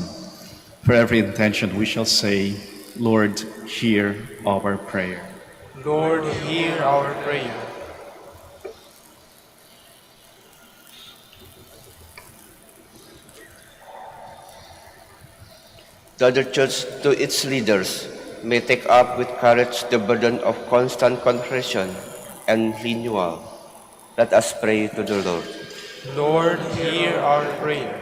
For every intention we shall say, Lord, hear our prayer. Lord, hear our prayer. That the Church to its leaders may take up with courage the burden of constant confession and renewal. Let us pray to the Lord. Lord, hear our prayer.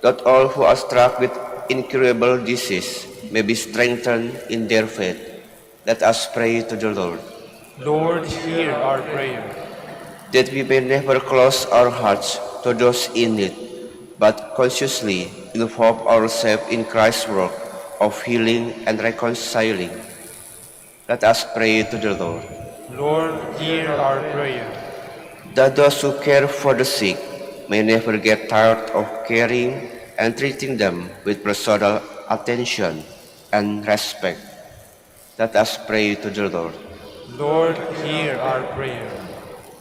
That all who are struck with incurable disease may be strengthened in their faith. Let us pray to the Lord. Lord, hear our prayer. That we may never close our hearts to those in need, but consciously involve ourselves in Christ's work of healing and reconciling. Let us pray to the Lord. Lord, hear our prayer. That those who care for the sick may never get tired of caring and treating them with personal attention and respect. Let us pray to the Lord. Lord, hear our prayer.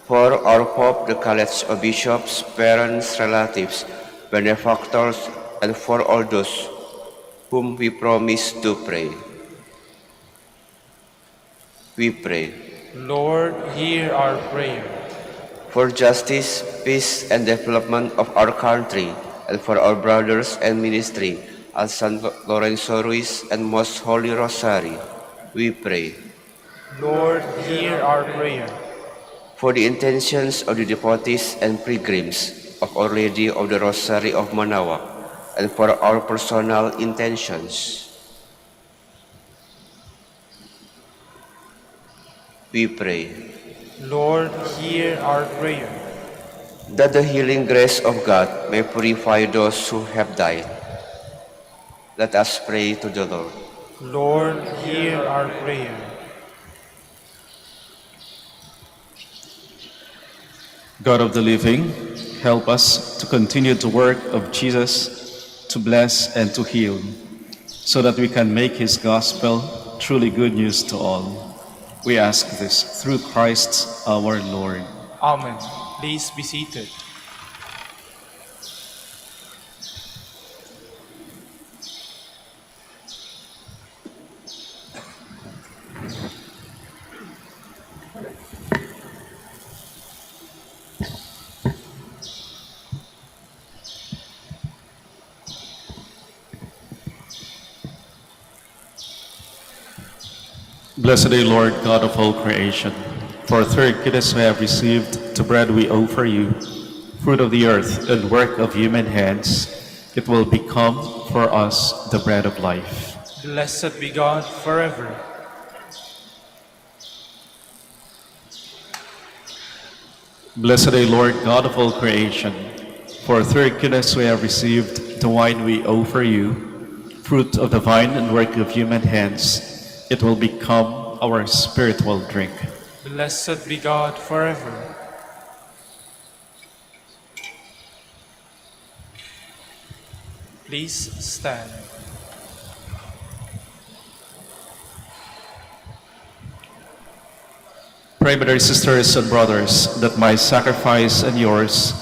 For our Pope, the College of Bishops, parents, relatives, benefactors, and for all those whom we promise to pray. We pray. Lord, hear our prayer. For justice, peace, and development of our country, and for our brothers and ministry at San Lorenzo Ruiz and Most Holy Rosary, we pray. Lord, hear our prayer. For the intentions of the devotees and pilgrims of Our Lady of the Rosary of Manaoag, and for our personal intentions, we pray. Lord, hear our prayer. That the healing grace of God may purify those who have died. Let us pray to the Lord. Lord, hear our prayer. God of the living, help us to continue the work of Jesus to bless and to heal, so that we can make His gospel truly good news to all. We ask this through Christ our Lord. Amen. Please be seated. Blessed are you, Lord, God of all creation. For through goodness we have received the bread we offer you, fruit of the earth and work of human hands. It will become for us the bread of life. Blessed be God forever. Blessed are you, Lord, God of all creation. For through goodness we have received the wine we offer you, fruit of the vine and work of human hands. It will become our spiritual drink. Blessed be God forever. Please stand. Pray, my dear sisters and brothers, that my sacrifice and yours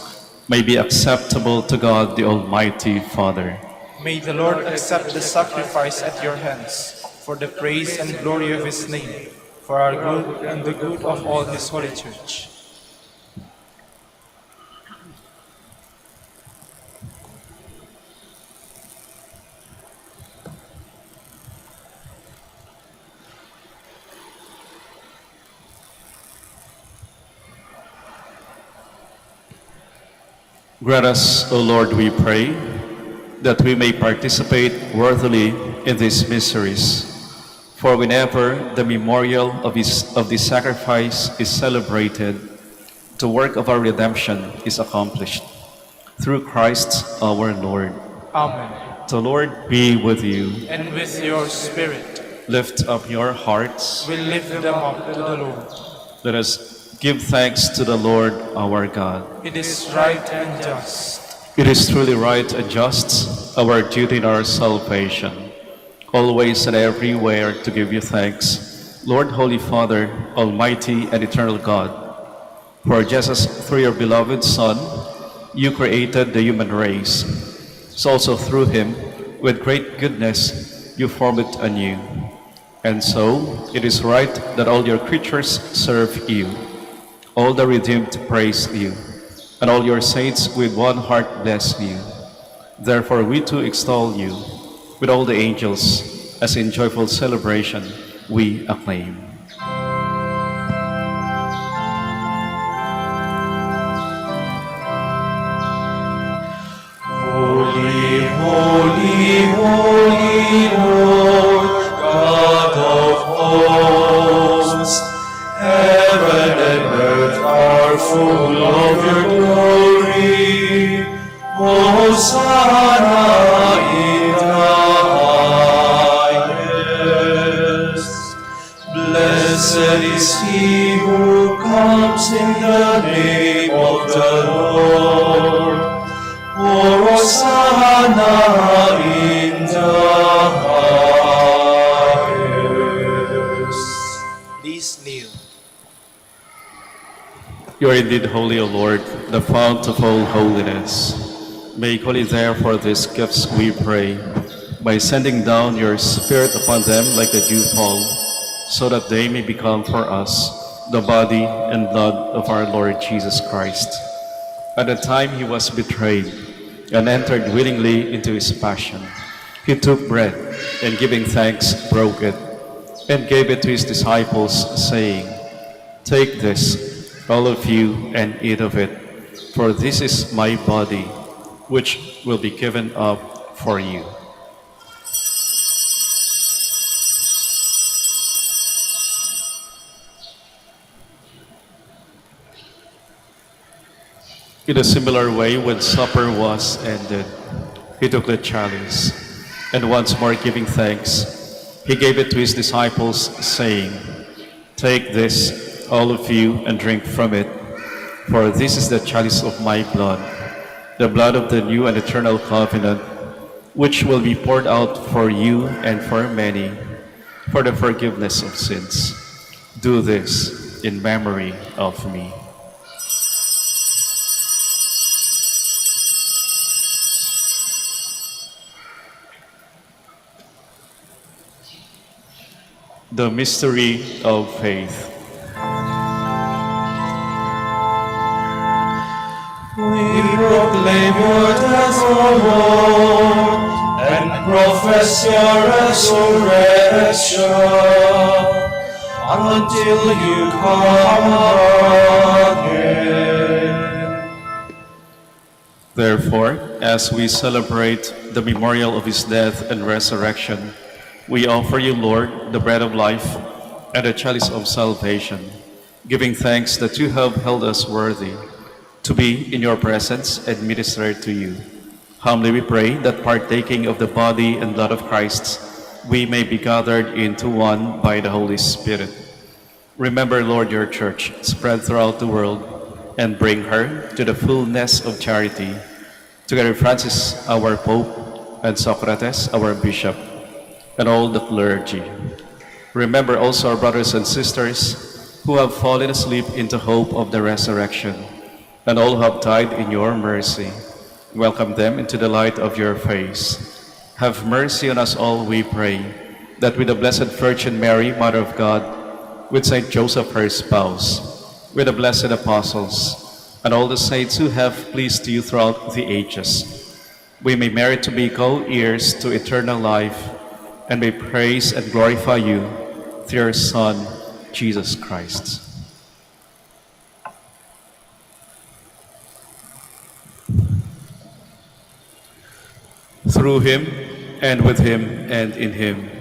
may be acceptable to God, the Almighty Father. May the Lord accept the sacrifice at your hands for the praise and glory of his name, for our good and the good of all his holy church. Grant us, O Lord, we pray, that we may participate worthily in these mysteries. For whenever the memorial of this sacrifice is celebrated, the work of our redemption is accomplished. Through Christ our Lord. Amen. The Lord be with you. And with your spirit, Lift up your hearts. we lift them up to the Lord. Let us give thanks to the Lord our God. It is right and just. It is truly right and just, our duty and our salvation, always and everywhere to give you thanks, Lord, Holy Father, Almighty and eternal God. For just as through your beloved Son, you created the human race, so also through him, with great goodness, you formed it anew. And so, it is right that all your creatures serve you. All the redeemed praise you, and all your saints with one heart bless you. Therefore we too extol you, with all the angels, as in joyful celebration we acclaim. Holy, holy, holy Lord, God of hosts, heaven and earth are full of your glory. Hosanna in the highest. Blessed is he who comes in the name of the Lord. Hosanna in the highest. Please kneel. You are indeed holy, O Lord, the fount of all holiness. Make holy therefore these gifts, we pray, by sending down your Spirit upon them like the dewfall, so that they may become for us the body and blood of our Lord Jesus Christ. At the time he was betrayed and entered willingly into his passion, he took bread and giving thanks broke it and gave it to his disciples, saying, "Take this, all of you, and eat of it, for this is my body, which will be given up for you." In a similar way, when supper was ended, he took the chalice, and once more giving thanks, he gave it to his disciples, saying, "Take this, all of you, and drink from it, for this is the chalice of my blood, the blood of the new and eternal covenant, which will be poured out for you and for many, for the forgiveness of sins. Do this in memory of me." The mystery of faith. We proclaim your death, O Lord, and profess your resurrection until you come again. Therefore, as we celebrate the memorial of his death and resurrection, we offer you, Lord, the bread of life and the chalice of salvation, giving thanks that you have held us worthy to be in your presence and minister to you. Humbly we pray that partaking of the body and blood of Christ, we may be gathered into one by the Holy Spirit. Remember, Lord, your church spread throughout the world, and bring her to the fullness of charity, together with Francis, our Pope, and Socrates, our Bishop, and all the clergy. Remember also our brothers and sisters who have fallen asleep into hope of the resurrection, and all who have died in your mercy. Welcome them into the light of your face. Have mercy on us all, we pray, that with the Blessed Virgin Mary, Mother of God, with Saint Joseph, her spouse, with the blessed apostles, and all the saints who have pleased you throughout the ages, we may merit to be co-heirs to eternal life, and may praise and glorify you through your Son, Jesus Christ. Through him, and with him, and in him,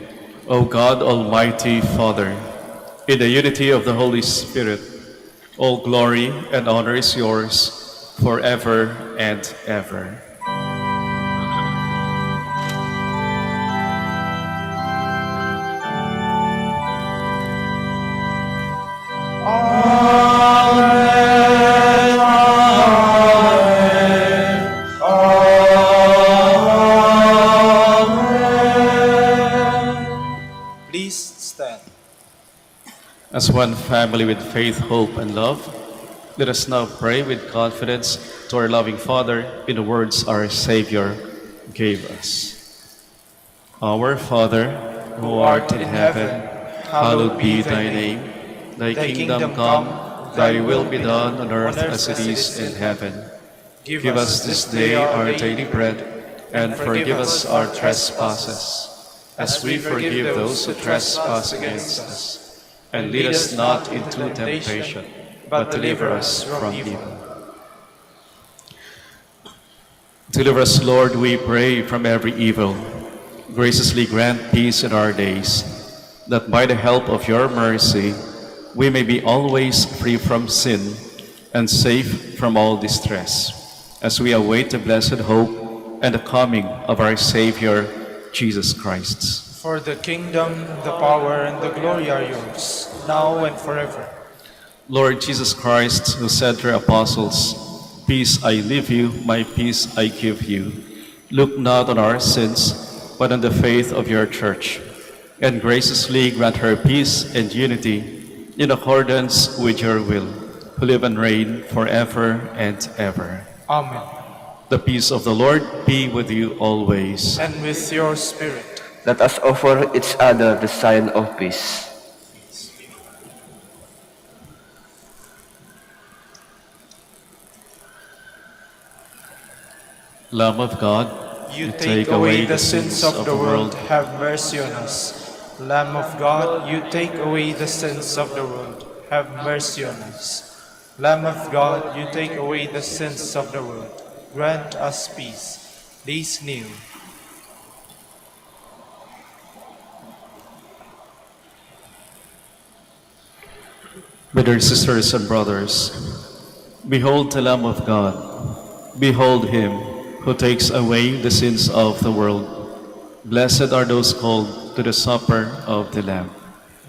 O God, Almighty Father, in the unity of the Holy Spirit, all glory and honor is yours forever and ever. Please stand. As one family with faith, hope, and love, let us now pray with confidence to our loving Father in the words our Savior gave us. Our Father, who art in heaven, hallowed be thy name. Thy kingdom come, thy will be done on earth as it is in heaven. Give us this day our daily bread, and forgive us our trespasses, as we forgive those who trespass against us. And lead us not into temptation, but deliver us from evil. Deliver us, Lord, we pray, from every evil. Graciously grant peace in our days, that by the help of your mercy, we may be always free from sin and safe from all distress, as we await the blessed hope and the coming of our Savior, Jesus Christ. For the kingdom, the power, and the glory are yours, now and forever. Lord Jesus Christ, who said to your apostles, "Peace I leave you, my peace I give you," look not on our sins, but on the faith of your church, and graciously grant her peace and unity in accordance with your will, who live and reign forever and ever. Amen. The peace of the Lord be with you always. And with your spirit. Let us offer each other the sign of peace. Lamb of God, You take away the sins of the world, have mercy on us. Lamb of God, you take away the sins of the world, have mercy on us. Lamb of God, you take away the sins of the world, grant us peace. Please kneel. Brothers, sisters, and brothers, behold the Lamb of God. Behold him who takes away the sins of the world. Blessed are those called to the supper of the Lamb.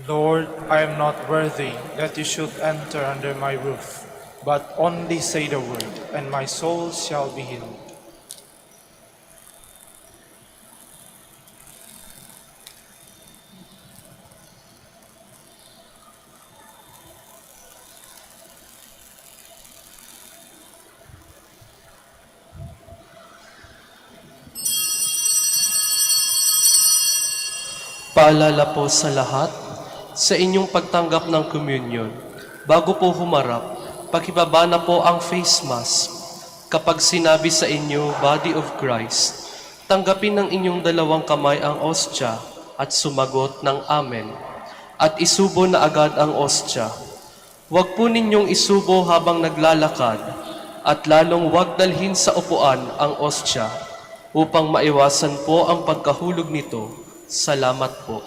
Lord, I am not worthy that you should enter under my roof, but only say the word, and my soul shall be healed. Paalala po sa lahat, sa inyong pagtanggap ng communion, bago po humarap, pakibaba na po ang face mask. Kapag sinabi sa inyo, Body of Christ, tanggapin ng inyong dalawang kamay ang ostya at sumagot ng Amen. At isubo na agad ang ostya. Huwag po ninyong isubo habang naglalakad at lalong huwag dalhin sa upuan ang ostya upang maiwasan po ang pagkahulog nito. Salamat po.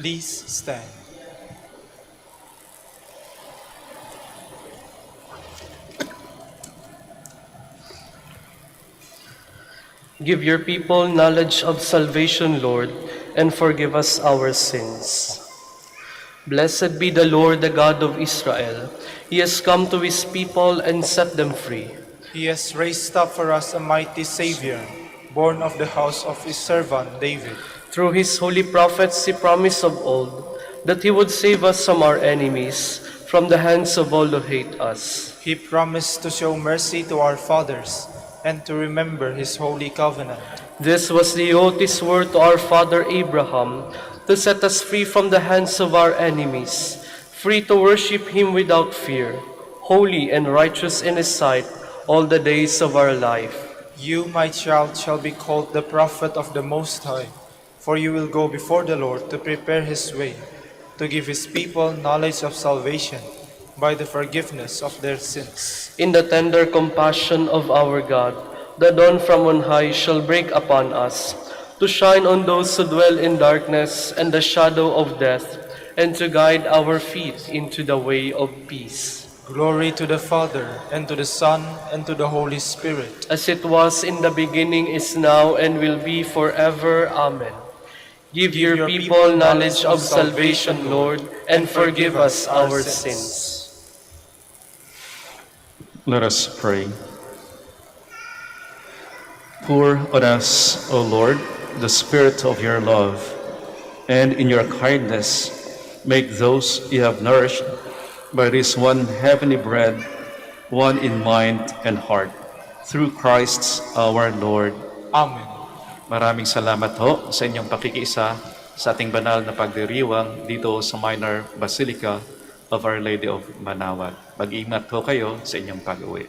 Please stand. Give your people knowledge of salvation, Lord, and forgive us our sins. Blessed be the Lord, the God of Israel. He has come to his people and set them free. He has raised up for us a mighty Savior, born of the house of his servant David. Through his holy prophets he promised of old that he would save us from our enemies, from the hands of all who hate us. He promised to show mercy to our fathers and to remember his holy covenant. This was the oath he swore to our father Abraham, to set us free from the hands of our enemies, free to worship him without fear, holy and righteous in his sight all the days of our life. You, my child, shall be called the prophet of the Most High, for you will go before the Lord to prepare his way, to give his people knowledge of salvation by the forgiveness of their sins. In the tender compassion of our God, the dawn from on high shall break upon us, to shine on those who dwell in darkness and the shadow of death, and to guide our feet into the way of peace. Glory to the Father, and to the Son, and to the Holy Spirit. As it was in the beginning, is now, and will be forever. Amen. Give your people knowledge of salvation, Lord, and forgive us our sins. Let us pray. Pour on us, O Lord, the spirit of your love, and in your kindness make those you have nourished by this one heavenly bread, one in mind and heart, through Christ our Lord. Amen. Maraming salamat ho sa inyong pakikiisa sa ating banal na pagdiriwang dito sa Minor Basilica of Our Lady of Manaoag. Mag-ingat ho kayo sa inyong pag-uwi.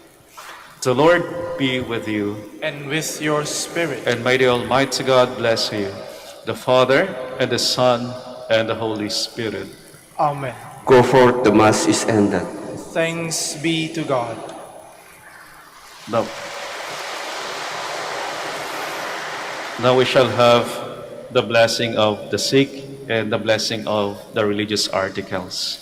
The Lord be with you. And with your spirit. And may the Almighty God bless you, the Father, and the Son, and the Holy Spirit. Amen. Go forth, the Mass is ended. Thanks be to God. Now we shall have the blessing of the sick and the blessing of the religious articles.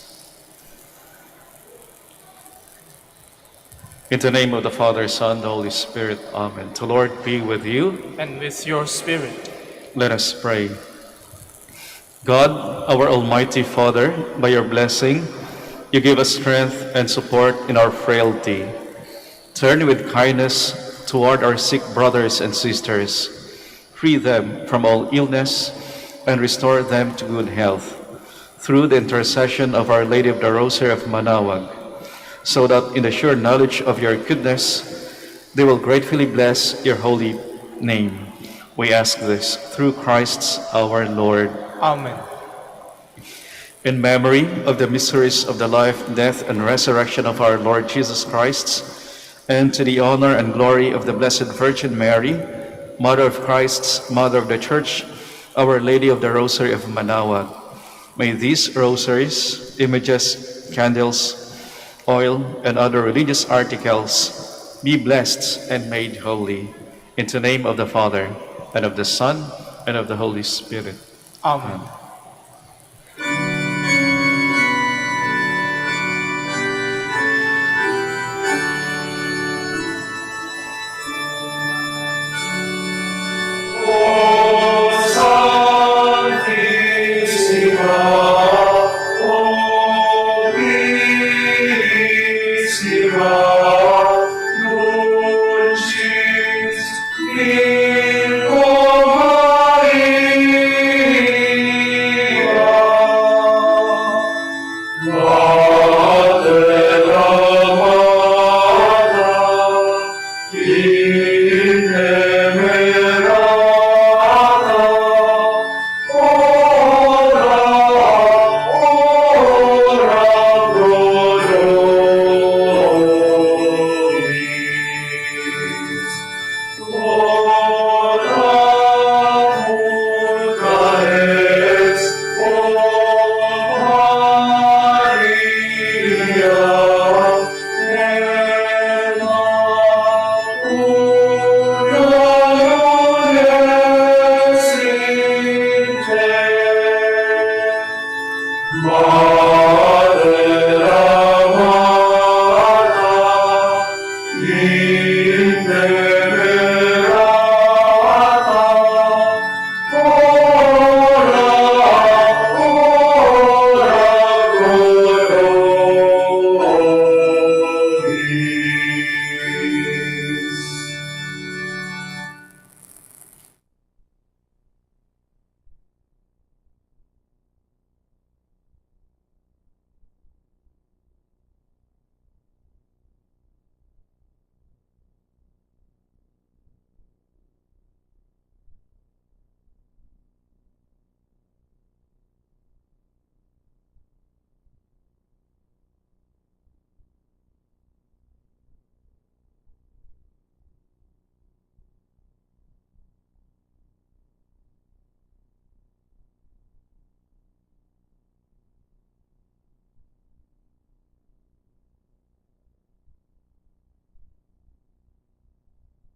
In the name of the Father, Son, the Holy Spirit. Amen. The Lord be with you. And with your spirit. Let us pray. God, our Almighty Father, by your blessing, you give us strength and support in our frailty. Turn with kindness toward our sick brothers and sisters. Free them from all illness and restore them to good health through the intercession of Our Lady of the Rosary of Manaoag, so that in the sure knowledge of your goodness, they will gratefully bless your holy name. We ask this through Christ our Lord. Amen. In memory of the mysteries of the life, death, and resurrection of our Lord Jesus Christ, and to the honor and glory of the Blessed Virgin Mary, Mother of Christ, Mother of the Church, Our Lady of the Rosary of Manaoag, may these rosaries, images, candles, oil, and other religious articles be blessed and made holy. In the name of the Father, and of the Son, and of the Holy Spirit. Amen.